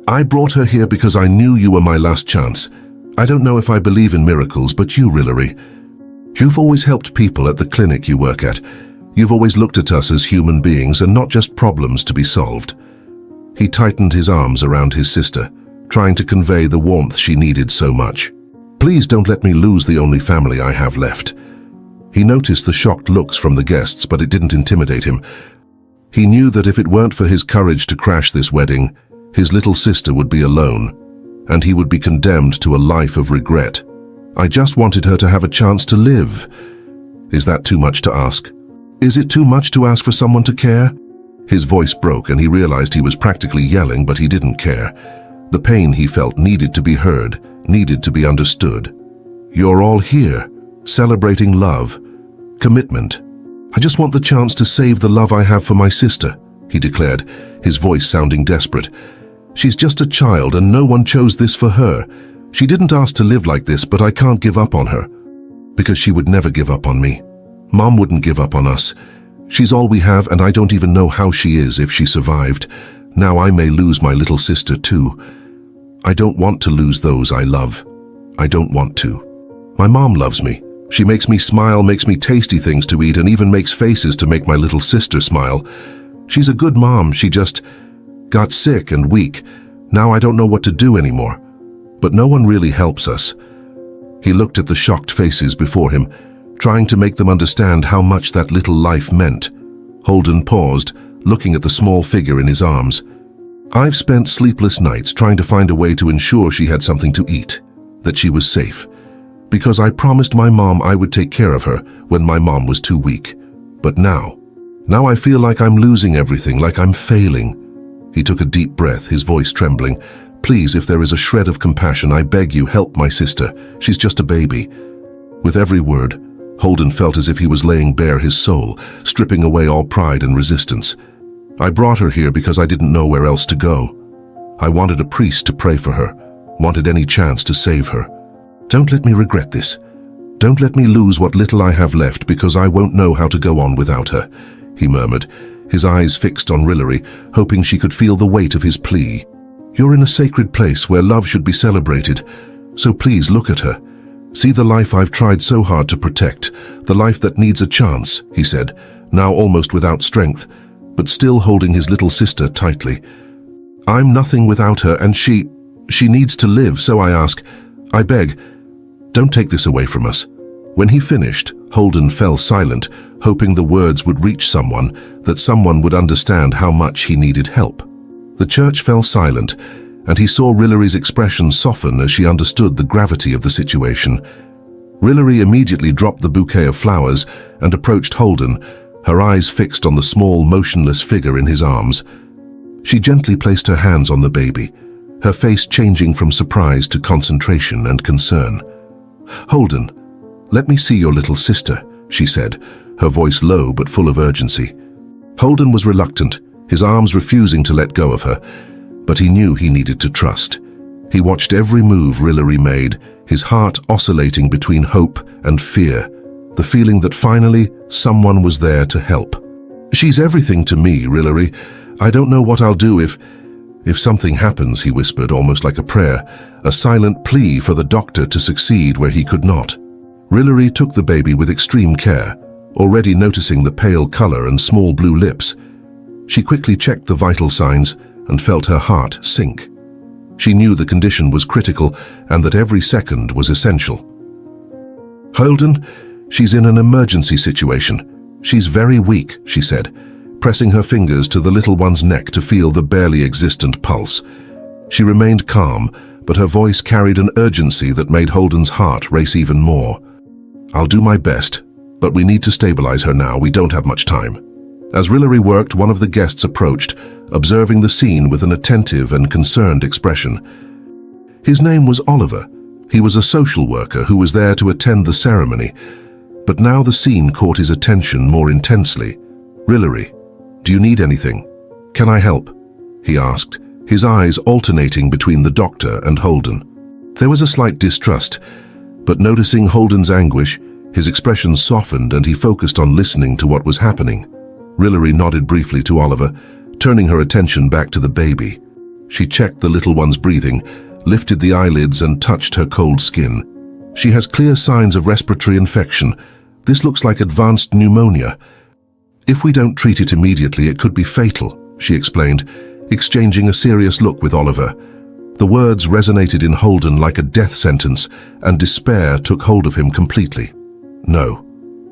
I brought her here because I knew you were my last chance. I don't know if I believe in miracles, but you, Rillery, you've always helped people at the clinic you work at. You've always looked at us as human beings and not just problems to be solved. He tightened his arms around his sister, trying to convey the warmth she needed so much. Please don't let me lose the only family I have left. He noticed the shocked looks from the guests, but it didn't intimidate him. He knew that if it weren't for his courage to crash this wedding, his little sister would be alone, and he would be condemned to a life of regret. I just wanted her to have a chance to live. Is that too much to ask? Is it too much to ask for someone to care? His voice broke and he realized he was practically yelling, but he didn't care. The pain he felt needed to be heard, needed to be understood. You're all here, celebrating love, commitment. I just want the chance to save the love I have for my sister, he declared, his voice sounding desperate. She's just a child and no one chose this for her. She didn't ask to live like this, but I can't give up on her. Because she would never give up on me. Mom wouldn't give up on us. She's all we have, and I don't even know how she is if she survived. Now I may lose my little sister too. I don't want to lose those I love. I don't want to. My mom loves me. She makes me smile, makes me tasty things to eat, and even makes faces to make my little sister smile. She's a good mom. She just got sick and weak. Now I don't know what to do anymore. But no one really helps us. He looked at the shocked faces before him, trying to make them understand how much that little life meant. Holden paused, looking at the small figure in his arms. I've spent sleepless nights trying to find a way to ensure she had something to eat, that she was safe. Because I promised my mom I would take care of her when my mom was too weak. But now I feel like I'm losing everything, like I'm failing. He took a deep breath, his voice trembling. Please, if there is a shred of compassion, I beg you, help my sister. She's just a baby. With every word, Holden felt as if he was laying bare his soul, stripping away all pride and resistance. I brought her here because I didn't know where else to go. I wanted a priest to pray for her, wanted any chance to save her. Don't let me regret this. Don't let me lose what little I have left because I won't know how to go on without her, he murmured, his eyes fixed on Rillery, hoping she could feel the weight of his plea. You're in a sacred place where love should be celebrated, so please look at her. See the life I've tried so hard to protect, the life that needs a chance, he said, now almost without strength, but still holding his little sister tightly. I'm nothing without her, and she needs to live, so I ask, I beg, don't take this away from us. When he finished, Holden fell silent, hoping the words would reach someone, that someone would understand how much he needed help. The church fell silent, and he saw Rillery's expression soften as she understood the gravity of the situation. Rillery immediately dropped the bouquet of flowers and approached Holden, her eyes fixed on the small, motionless figure in his arms. She gently placed her hands on the baby, her face changing from surprise to concentration and concern. Holden, let me see your little sister, she said, her voice low but full of urgency. Holden was reluctant, his arms refusing to let go of her, but he knew he needed to trust. He watched every move Rillery made, his heart oscillating between hope and fear, the feeling that finally someone was there to help. She's everything to me, Rillery. I don't know what I'll do if something happens, he whispered, almost like a prayer, a silent plea for the doctor to succeed where he could not. Rillery took the baby with extreme care, already noticing the pale color and small blue lips. She quickly checked the vital signs and felt her heart sink. She knew the condition was critical and that every second was essential. Holden, she's in an emergency situation. She's very weak, she said, pressing her fingers to the little one's neck to feel the barely existent pulse. She remained calm, but her voice carried an urgency that made Holden's heart race even more. I'll do my best, but we need to stabilize her now. We don't have much time. As Rillery worked, one of the guests approached, observing the scene with an attentive and concerned expression. His name was Oliver. He was a social worker who was there to attend the ceremony, but now the scene caught his attention more intensely. "Rillery, do you need anything? Can I help?" he asked, his eyes alternating between the doctor and Holden. There was a slight distrust, but noticing Holden's anguish, his expression softened and he focused on listening to what was happening. Rillery nodded briefly to Oliver, turning her attention back to the baby. She checked the little one's breathing, lifted the eyelids and touched her cold skin. "She has clear signs of respiratory infection. This looks like advanced pneumonia. If we don't treat it immediately, it could be fatal," she explained, exchanging a serious look with Oliver. The words resonated in Holden like a death sentence, and despair took hold of him completely. "No,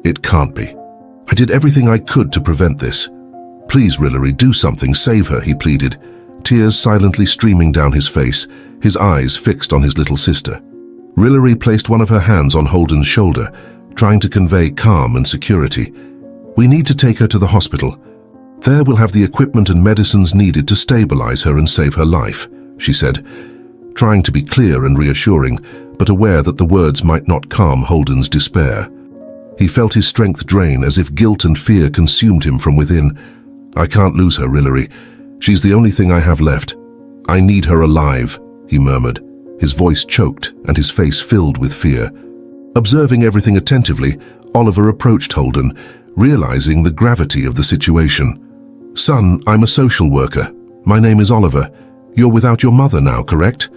it can't be. I did everything I could to prevent this. Please, Rillery, do something, save her," he pleaded, tears silently streaming down his face, his eyes fixed on his little sister. Rillery placed one of her hands on Holden's shoulder, trying to convey calm and security. "We need to take her to the hospital. There we'll have the equipment and medicines needed to stabilize her and save her life," she said, trying to be clear and reassuring, but aware that the words might not calm Holden's despair. He felt his strength drain as if guilt and fear consumed him from within. "I can't lose her, Rillery. She's the only thing I have left. I need her alive," he murmured, his voice choked and his face filled with fear. Observing everything attentively, Oliver approached Holden, realizing the gravity of the situation. "Son, I'm a social worker. My name is Oliver. You're without your mother now, correct?"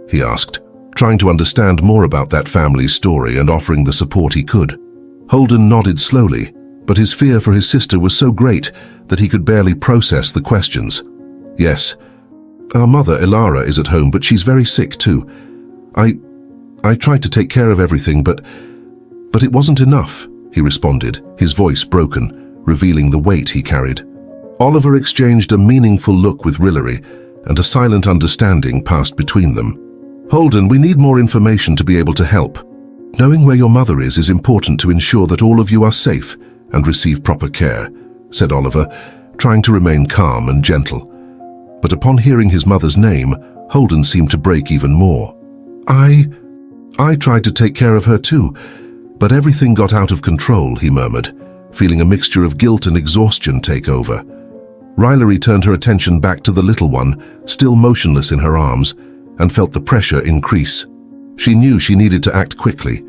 he asked, trying to understand more about that family's story and offering the support he could. Holden nodded slowly, but his fear for his sister was so great that he could barely process the questions. "Yes. Our mother, Ilara, is at home, but she's very sick too. I tried to take care of everything, but it wasn't enough," he responded, his voice broken, revealing the weight he carried. Oliver exchanged a meaningful look with Rillery, and a silent understanding passed between them. "Holden, we need more information to be able to help. Knowing where your mother is important to ensure that all of you are safe and receive proper care," said Oliver, trying to remain calm and gentle. But upon hearing his mother's name, Holden seemed to break even more. I tried to take care of her too, but everything got out of control," he murmured, feeling a mixture of guilt and exhaustion take over. Rillery turned her attention back to the little one, still motionless in her arms, and felt the pressure increase. She knew she needed to act quickly.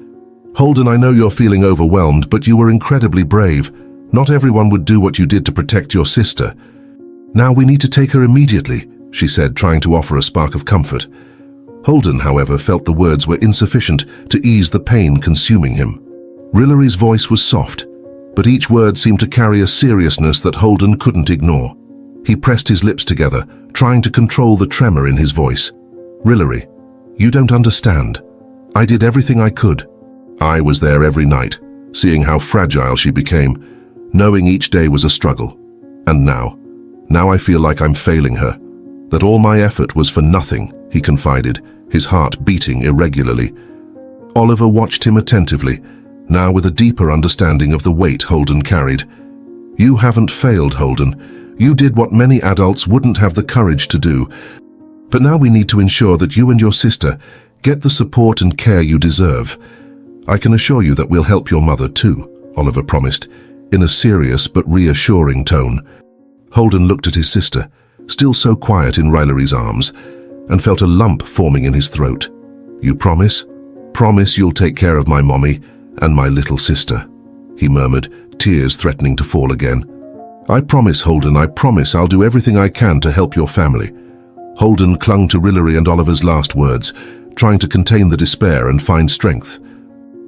"Holden, I know you're feeling overwhelmed, but you were incredibly brave. Not everyone would do what you did to protect your sister. Now we need to take her immediately," she said, trying to offer a spark of comfort. Holden, however, felt the words were insufficient to ease the pain consuming him. Rillery's voice was soft, but each word seemed to carry a seriousness that Holden couldn't ignore. He pressed his lips together, trying to control the tremor in his voice. "Rillery, you don't understand. I did everything I could. I was there every night, seeing how fragile she became, knowing each day was a struggle. And now I feel like I'm failing her, that all my effort was for nothing," he confided, his heart beating irregularly. Oliver watched him attentively, now with a deeper understanding of the weight Holden carried. "You haven't failed, Holden. You did what many adults wouldn't have the courage to do. But now we need to ensure that you and your sister get the support and care you deserve. I can assure you that we'll help your mother too," Oliver promised, in a serious but reassuring tone. Holden looked at his sister, still so quiet in Rillery's arms, and felt a lump forming in his throat. "You promise? Promise you'll take care of my mommy and my little sister," he murmured, tears threatening to fall again. "I promise, Holden, I promise I'll do everything I can to help your family." Holden clung to Rillery and Oliver's last words, trying to contain the despair and find strength.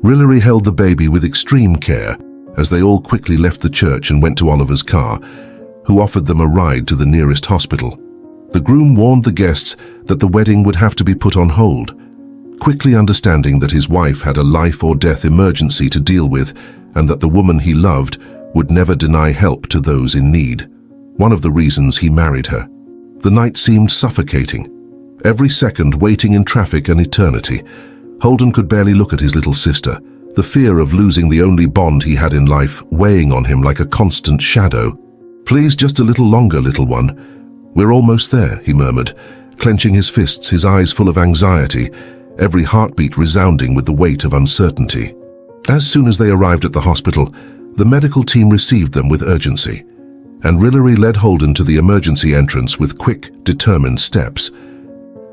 Rillery held the baby with extreme care as they all quickly left the church and went to Oliver's car, who offered them a ride to the nearest hospital. The groom warned the guests that the wedding would have to be put on hold, quickly understanding that his wife had a life or death emergency to deal with and that the woman he loved would never deny help to those in need. One of the reasons he married her. The night seemed suffocating. Every second waiting in traffic an eternity. Holden could barely look at his little sister, the fear of losing the only bond he had in life weighing on him like a constant shadow. "Please, just a little longer, little one. "We're almost there," he murmured, clenching his fists, his eyes full of anxiety, every heartbeat resounding with the weight of uncertainty. As soon as they arrived at the hospital, the medical team received them with urgency, and Rillery led Holden to the emergency entrance with quick, determined steps.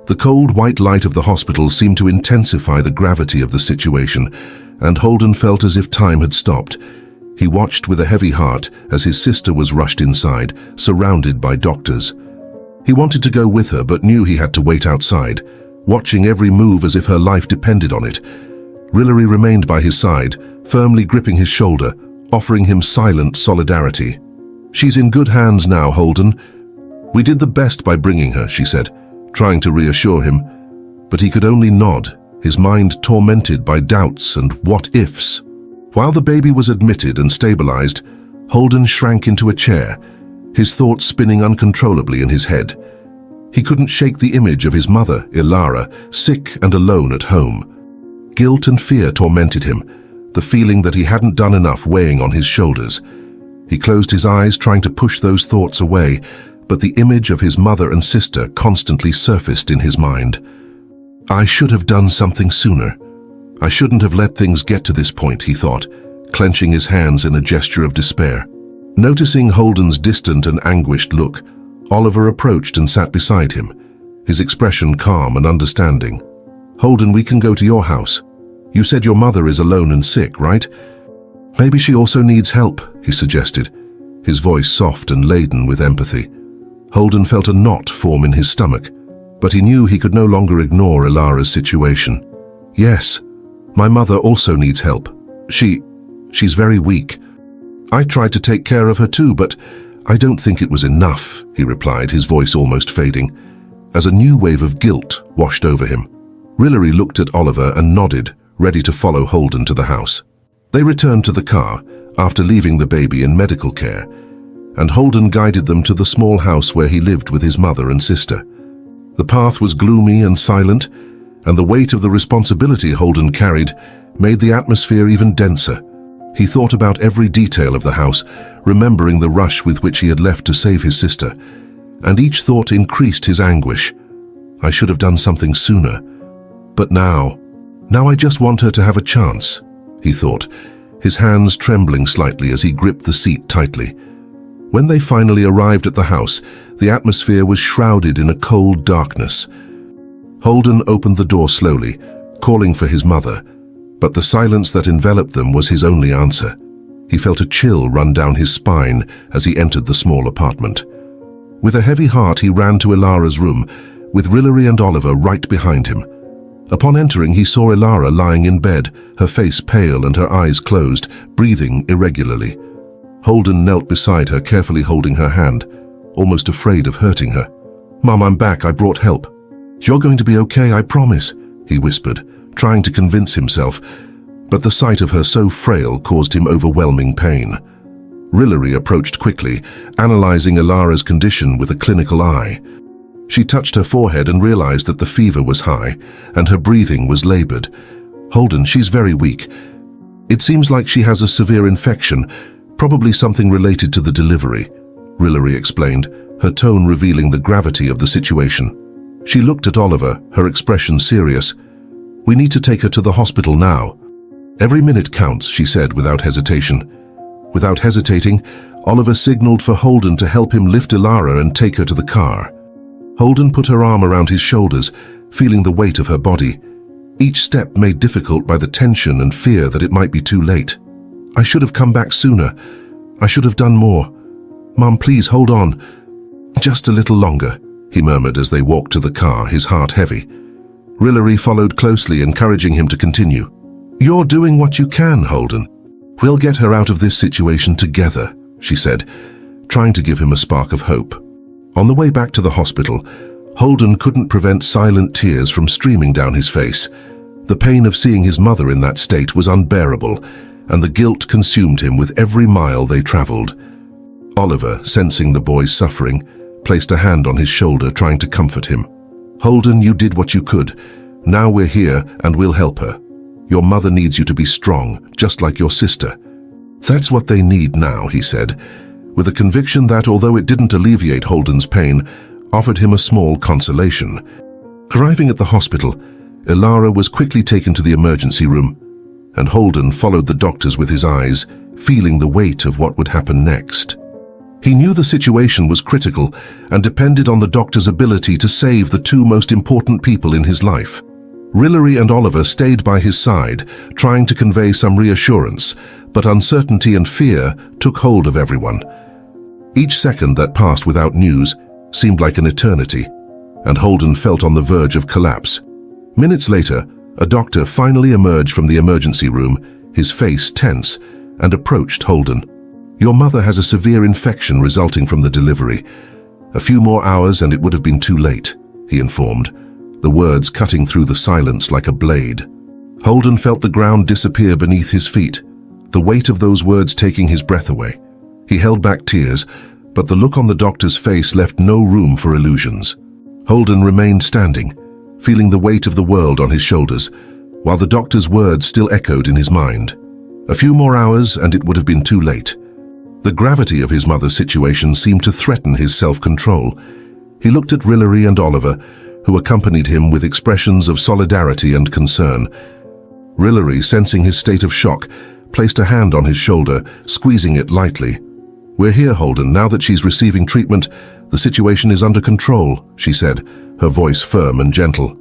The cold white light of the hospital seemed to intensify the gravity of the situation, and Holden felt as if time had stopped. He watched with a heavy heart as his sister was rushed inside, surrounded by doctors. He wanted to go with her but knew he had to wait outside, watching every move as if her life depended on it. Rillery remained by his side, firmly gripping his shoulder, offering him silent solidarity. "She's in good hands now, Holden. We did the best by bringing her," she said, trying to reassure him, but he could only nod, his mind tormented by doubts and what-ifs. While the baby was admitted and stabilized, Holden shrank into a chair, his thoughts spinning uncontrollably in his head. He couldn't shake the image of his mother, Ilara, sick and alone at home. Guilt and fear tormented him, the feeling that he hadn't done enough weighing on his shoulders. He closed his eyes, trying to push those thoughts away, but the image of his mother and sister constantly surfaced in his mind. "I should have done something sooner. I shouldn't have let things get to this point," he thought, clenching his hands in a gesture of despair. Noticing Holden's distant and anguished look, Oliver approached and sat beside him, his expression calm and understanding. "Holden, we can go to your house. You said your mother is alone and sick, right? Maybe she also needs help," he suggested, his voice soft and laden with empathy. Holden felt a knot form in his stomach, but he knew he could no longer ignore Ilara's situation. "Yes, my mother also needs help. She's very weak. I tried to take care of her too, but I don't think it was enough," he replied, his voice almost fading, as a new wave of guilt washed over him. Rillery looked at Oliver and nodded, ready to follow Holden to the house. They returned to the car, after leaving the baby in medical care, and Holden guided them to the small house where he lived with his mother and sister. The path was gloomy and silent, and the weight of the responsibility Holden carried made the atmosphere even denser. He thought about every detail of the house, remembering the rush with which he had left to save his sister, and each thought increased his anguish. "I should have done something sooner. But now I just want her to have a chance," he thought, his hands trembling slightly as he gripped the seat tightly. When they finally arrived at the house, the atmosphere was shrouded in a cold darkness. Holden opened the door slowly, calling for his mother, but the silence that enveloped them was his only answer. He felt a chill run down his spine as he entered the small apartment. With a heavy heart, he ran to Ilara's room, with Rillery and Oliver right behind him. Upon entering, he saw Ilara lying in bed, her face pale and her eyes closed, breathing irregularly. Holden knelt beside her, carefully holding her hand, almost afraid of hurting her. "Mum, I'm back. I brought help." "You're going to be okay, I promise," he whispered, trying to convince himself, but the sight of her so frail caused him overwhelming pain. Rillery approached quickly, analyzing Ilara's condition with a clinical eye. She touched her forehead and realized that the fever was high, and her breathing was labored. "Holden, she's very weak. It seems like she has a severe infection, probably something related to the delivery," Rillery explained, her tone revealing the gravity of the situation. She looked at Oliver, her expression serious. "We need to take her to the hospital now." "Every minute counts," she said without hesitation. Without hesitating, Oliver signaled for Holden to help him lift Ilara and take her to the car. Holden put her arm around his shoulders, feeling the weight of her body, each step made difficult by the tension and fear that it might be too late. "I should have come back sooner. I should have done more. Mum, please hold on. Just a little longer," he murmured as they walked to the car, his heart heavy. Rillery followed closely, encouraging him to continue. "You're doing what you can, Holden. We'll get her out of this situation together," she said, trying to give him a spark of hope. On the way back to the hospital, Holden couldn't prevent silent tears from streaming down his face. The pain of seeing his mother in that state was unbearable, and the guilt consumed him with every mile they traveled. Oliver, sensing the boy's suffering, placed a hand on his shoulder, trying to comfort him. "Holden, you did what you could. Now we're here and we'll help her. Your mother needs you to be strong, just like your sister." "That's what they need now," he said, with a conviction that, although it didn't alleviate Holden's pain, offered him a small consolation. Arriving at the hospital, Ilara was quickly taken to the emergency room, and Holden followed the doctors with his eyes, feeling the weight of what would happen next. He knew the situation was critical and depended on the doctor's ability to save the two most important people in his life. Rillery and Oliver stayed by his side, trying to convey some reassurance, but uncertainty and fear took hold of everyone. Each second that passed without news seemed like an eternity, and Holden felt on the verge of collapse. Minutes later, a doctor finally emerged from the emergency room, his face tense, and approached Holden. "Your mother has a severe infection resulting from the delivery. A few more hours and it would have been too late," he informed, the words cutting through the silence like a blade. Holden felt the ground disappear beneath his feet, the weight of those words taking his breath away. He held back tears, but the look on the doctor's face left no room for illusions. Holden remained standing, feeling the weight of the world on his shoulders, while the doctor's words still echoed in his mind. A few more hours and it would have been too late. The gravity of his mother's situation seemed to threaten his self-control. He looked at Rillery and Oliver, who accompanied him with expressions of solidarity and concern. Rillery, sensing his state of shock, placed a hand on his shoulder, squeezing it lightly. "We're here, Holden. Now that she's receiving treatment, the situation is under control," she said, her voice firm and gentle.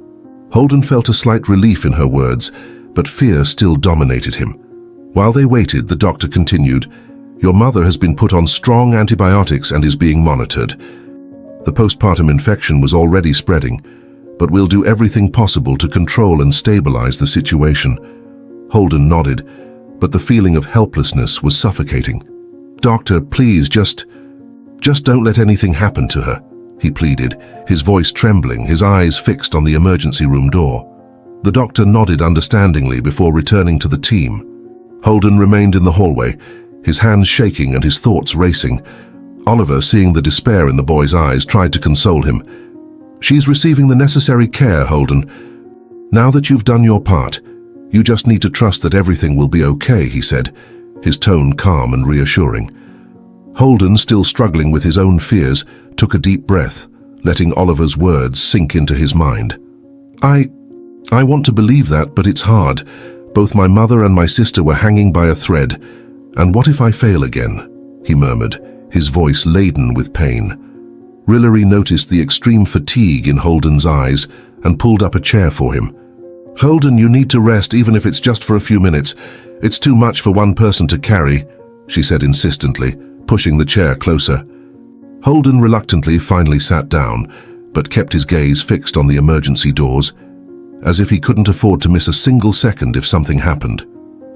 Holden felt a slight relief in her words, but fear still dominated him. While they waited, the doctor continued, "Your mother has been put on strong antibiotics and is being monitored. The postpartum infection was already spreading, but we'll do everything possible to control and stabilize the situation." Holden nodded, but the feeling of helplessness was suffocating. "Doctor, please, just don't let anything happen to her," he pleaded, his voice trembling, his eyes fixed on the emergency room door. The doctor nodded understandingly before returning to the team. Holden remained in the hallway, his hands shaking and his thoughts racing. Oliver, seeing the despair in the boy's eyes, tried to console him. "She's receiving the necessary care, Holden. Now that you've done your part, you just need to trust that everything will be okay," he said, his tone calm and reassuring. Holden, still struggling with his own fears, took a deep breath, letting Oliver's words sink into his mind. I want to believe that, but it's hard. Both my mother and my sister were hanging by a thread. And what if I fail again?" he murmured, his voice laden with pain. Rillery noticed the extreme fatigue in Holden's eyes and pulled up a chair for him. "Holden, you need to rest, even if it's just for a few minutes. It's too much for one person to carry," she said insistently, pushing the chair closer. Holden reluctantly finally sat down, but kept his gaze fixed on the emergency doors, as if he couldn't afford to miss a single second if something happened.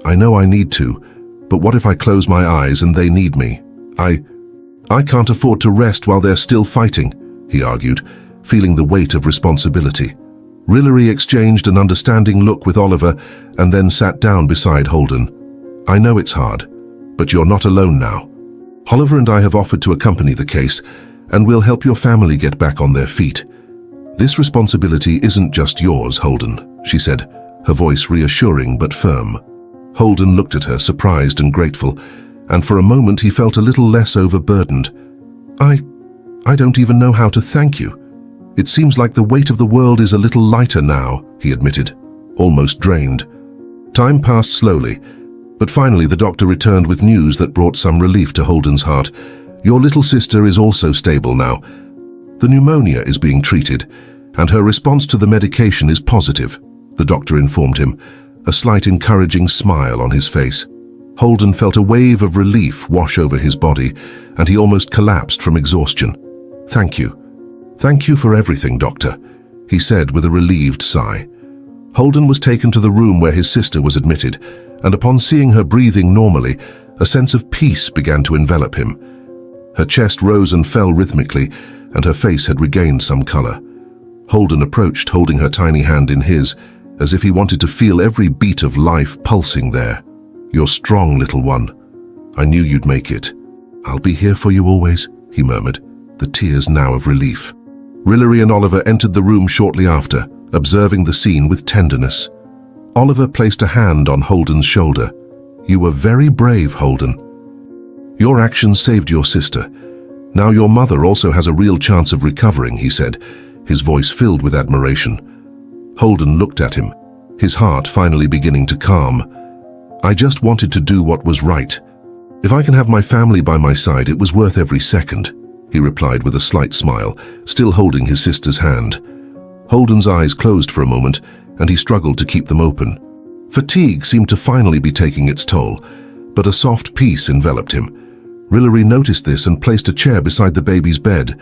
"I know I need to, but what if I close my eyes and they need me? I can't afford to rest while they're still fighting," he argued, feeling the weight of responsibility. Rillery exchanged an understanding look with Oliver and then sat down beside Holden. "I know it's hard, but you're not alone now. Oliver and I have offered to accompany the case, and we'll help your family get back on their feet. This responsibility isn't just yours, Holden," she said, her voice reassuring but firm. Holden looked at her, surprised and grateful, and for a moment he felt a little less overburdened. I don't even know how to thank you. It seems like the weight of the world is a little lighter now," he admitted, almost drained. Time passed slowly, but finally the doctor returned with news that brought some relief to Holden's heart. "Your little sister is also stable now. The pneumonia is being treated, and her response to the medication is positive," the doctor informed him, a slight encouraging smile on his face. Holden felt a wave of relief wash over his body, and he almost collapsed from exhaustion. "Thank you. Thank you for everything, Doctor," he said with a relieved sigh. Holden was taken to the room where his sister was admitted, and upon seeing her breathing normally, a sense of peace began to envelop him. Her chest rose and fell rhythmically, and her face had regained some color. Holden approached, holding her tiny hand in his, as if he wanted to feel every beat of life pulsing there. "You're strong, little one. I knew you'd make it. I'll be here for you always," he murmured, the tears now of relief. Rillery and Oliver entered the room shortly after, observing the scene with tenderness. Oliver placed a hand on Holden's shoulder. "You were very brave, Holden. Your actions saved your sister. Now your mother also has a real chance of recovering, he said, his voice filled with admiration. Holden looked at him, his heart finally beginning to calm. I just wanted to do what was right. If I can have my family by my side, it was worth every second, he replied with a slight smile, still holding his sister's hand. Holden's eyes closed for a moment, and he struggled to keep them open. Fatigue seemed to finally be taking its toll, but a soft peace enveloped him. Rillery noticed this and placed a chair beside the baby's bed.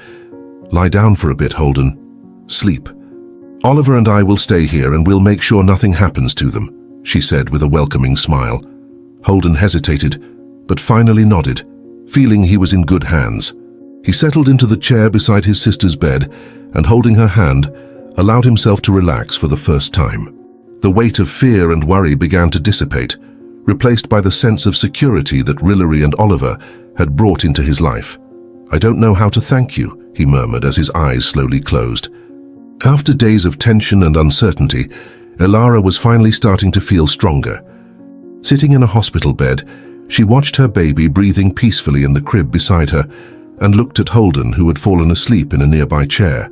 Lie down for a bit, Holden. Sleep. Oliver and I will stay here and we'll make sure nothing happens to them, she said with a welcoming smile. Holden hesitated, but finally nodded, feeling he was in good hands. He settled into the chair beside his sister's bed and, holding her hand, allowed himself to relax for the first time. The weight of fear and worry began to dissipate, replaced by the sense of security that Rillery and Oliver had brought into his life. I don't know how to thank you, he murmured as his eyes slowly closed. After days of tension and uncertainty, Elara was finally starting to feel stronger. Sitting in a hospital bed, she watched her baby breathing peacefully in the crib beside her and looked at Holden, who had fallen asleep in a nearby chair,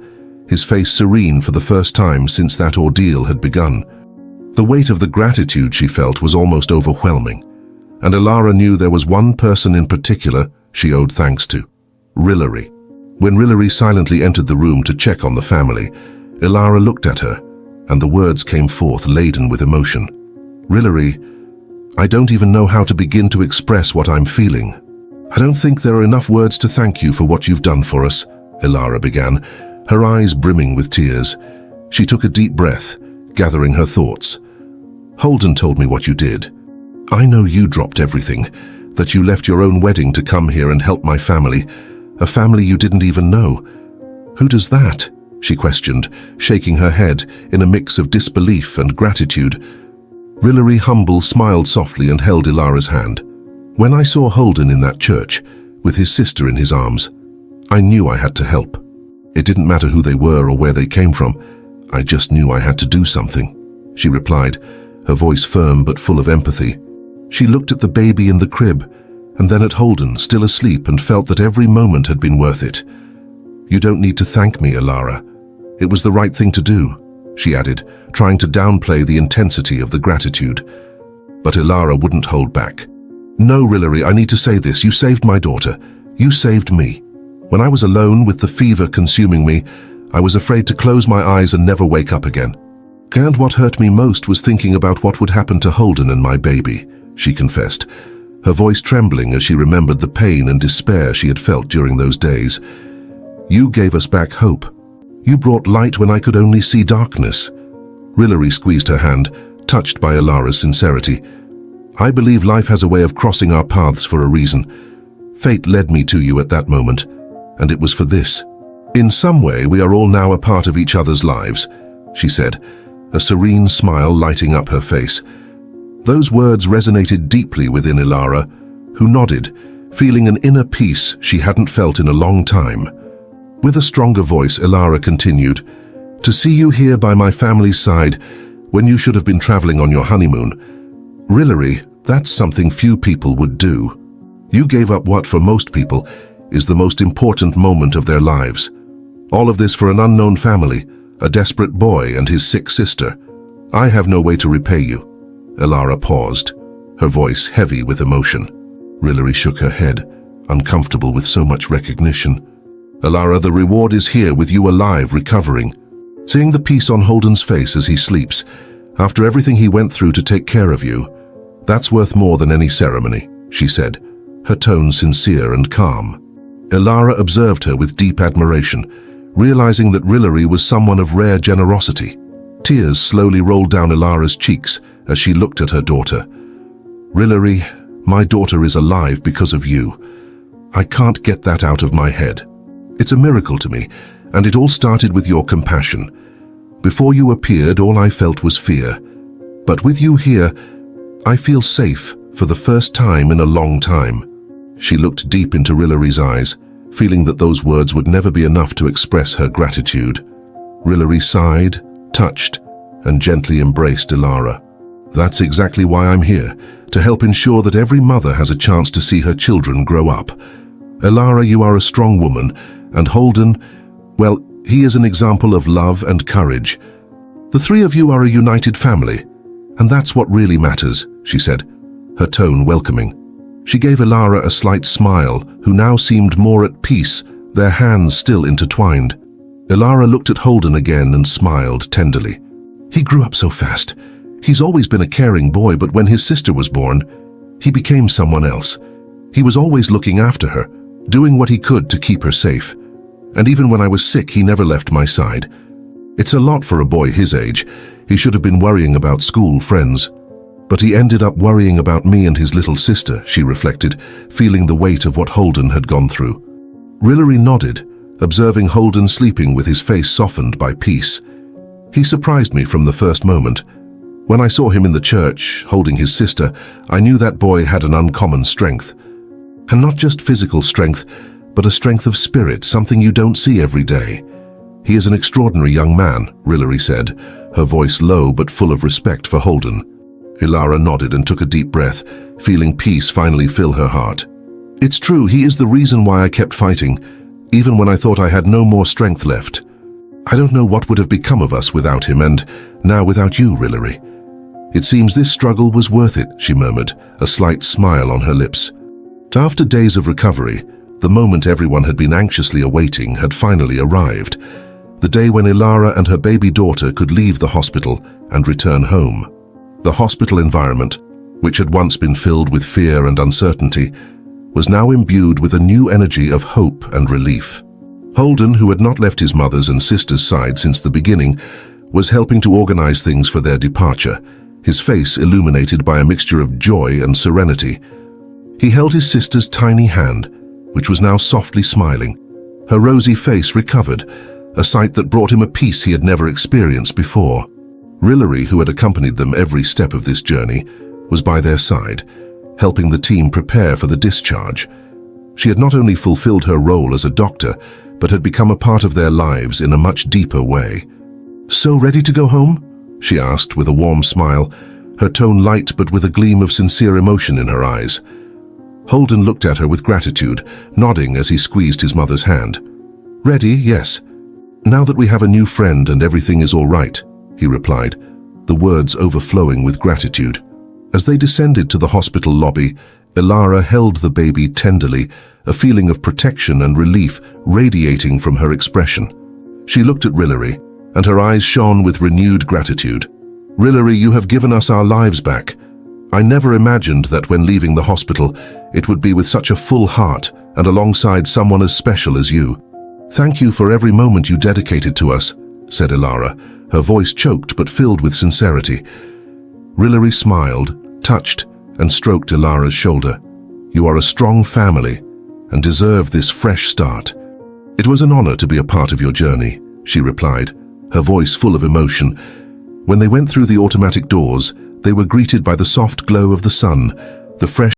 his face serene for the first time since that ordeal had begun. The weight of the gratitude she felt was almost overwhelming, and Elara knew there was one person in particular she owed thanks to: Rillery. When Rillery silently entered the room to check on the family, Elara looked at her, and the words came forth laden with emotion. Rillery, I don't even know how to begin to express what I'm feeling. I don't think there are enough words to thank you for what you've done for us, Elara began, her eyes brimming with tears. She took a deep breath, gathering her thoughts. Holden told me what you did. I know you dropped everything, that you left your own wedding to come here and help my family, a family you didn't even know. Who does that? She questioned, shaking her head in a mix of disbelief and gratitude. Rillery Humble smiled softly and held Elara's hand. When I saw Holden in that church, with his sister in his arms, I knew I had to help. It didn't matter who they were or where they came from. I just knew I had to do something, she replied, her voice firm but full of empathy. She looked at the baby in the crib, and then at Holden, still asleep, and felt that every moment had been worth it. You don't need to thank me, Elara. It was the right thing to do, she added, trying to downplay the intensity of the gratitude. But Elara wouldn't hold back. No, Rillery, I need to say this. You saved my daughter. You saved me. When I was alone with the fever consuming me, I was afraid to close my eyes and never wake up again. And what hurt me most was thinking about what would happen to Holden and my baby, she confessed, her voice trembling as she remembered the pain and despair she had felt during those days. You gave us back hope. You brought light when I could only see darkness. Rillery squeezed her hand, touched by Elara's sincerity. I believe life has a way of crossing our paths for a reason. Fate led me to you at that moment, and it was for this. In some way, we are all now a part of each other's lives, she said, a serene smile lighting up her face. Those words resonated deeply within Elara, who nodded, feeling an inner peace she hadn't felt in a long time. With a stronger voice, Elara continued, To see you here by my family's side, when you should have been traveling on your honeymoon. Rillery, that's something few people would do. You gave up what, for most people, is the most important moment of their lives. All of this for an unknown family, a desperate boy and his sick sister. I have no way to repay you. Elara paused, her voice heavy with emotion. Rillery shook her head, uncomfortable with so much recognition. Elara, the reward is here with you alive, recovering. Seeing the peace on Holden's face as he sleeps, after everything he went through to take care of you, that's worth more than any ceremony, she said, her tone sincere and calm. Elara observed her with deep admiration, realizing that Rillery was someone of rare generosity. Tears slowly rolled down Elara's cheeks as she looked at her daughter. Rillery, my daughter is alive because of you. I can't get that out of my head. It's a miracle to me, and it all started with your compassion. Before you appeared, all I felt was fear. But with you here, I feel safe for the first time in a long time. She looked deep into Rillery's eyes, feeling that those words would never be enough to express her gratitude. Rillery sighed, touched, and gently embraced Elara. That's exactly why I'm here, to help ensure that every mother has a chance to see her children grow up. Elara, you are a strong woman, and Holden, well, he is an example of love and courage. The three of you are a united family, and that's what really matters, she said, her tone welcoming. She gave Elara a slight smile, who now seemed more at peace, their hands still intertwined. Elara looked at Holden again and smiled tenderly. He grew up so fast. He's always been a caring boy, but when his sister was born, he became someone else. He was always looking after her, doing what he could to keep her safe. And even when I was sick, he never left my side. It's a lot for a boy his age. He should have been worrying about school, friends. But he ended up worrying about me and his little sister, she reflected, feeling the weight of what Holden had gone through. Rillery nodded, observing Holden sleeping with his face softened by peace. He surprised me from the first moment. When I saw him in the church, holding his sister, I knew that boy had an uncommon strength. And not just physical strength, but a strength of spirit, something you don't see every day. He is an extraordinary young man, Rillery said, her voice low but full of respect for Holden. Elara nodded and took a deep breath, feeling peace finally fill her heart. It's true, he is the reason why I kept fighting, even when I thought I had no more strength left. I don't know what would have become of us without him, and now without you, Rillery. It seems this struggle was worth it, she murmured, a slight smile on her lips. After days of recovery, the moment everyone had been anxiously awaiting had finally arrived. The day when Elara and her baby daughter could leave the hospital and return home. The hospital environment, which had once been filled with fear and uncertainty, was now imbued with a new energy of hope and relief. Holden, who had not left his mother's and sister's side since the beginning, was helping to organize things for their departure, his face illuminated by a mixture of joy and serenity. He held his sister's tiny hand, which was now softly smiling. Her rosy face recovered, a sight that brought him a peace he had never experienced before. Rillery, who had accompanied them every step of this journey, was by their side, helping the team prepare for the discharge. She had not only fulfilled her role as a doctor, but had become a part of their lives in a much deeper way. "So ready to go home?" she asked with a warm smile, her tone light but with a gleam of sincere emotion in her eyes. Holden looked at her with gratitude, nodding as he squeezed his mother's hand. "Ready, yes. Now that we have a new friend and everything is all right," he replied, the words overflowing with gratitude. As they descended to the hospital lobby, Elara held the baby tenderly, a feeling of protection and relief radiating from her expression. She looked at Rillery, and her eyes shone with renewed gratitude. "Rillery, you have given us our lives back. I never imagined that when leaving the hospital, it would be with such a full heart and alongside someone as special as you. Thank you for every moment you dedicated to us," said Elara, her voice choked but filled with sincerity. Rillery smiled, touched, and stroked Elara's shoulder. "You are a strong family and deserve this fresh start." "It was an honor to be a part of your journey," she replied, her voice full of emotion. When they went through the automatic doors, they were greeted by the soft glow of the sun, the fresh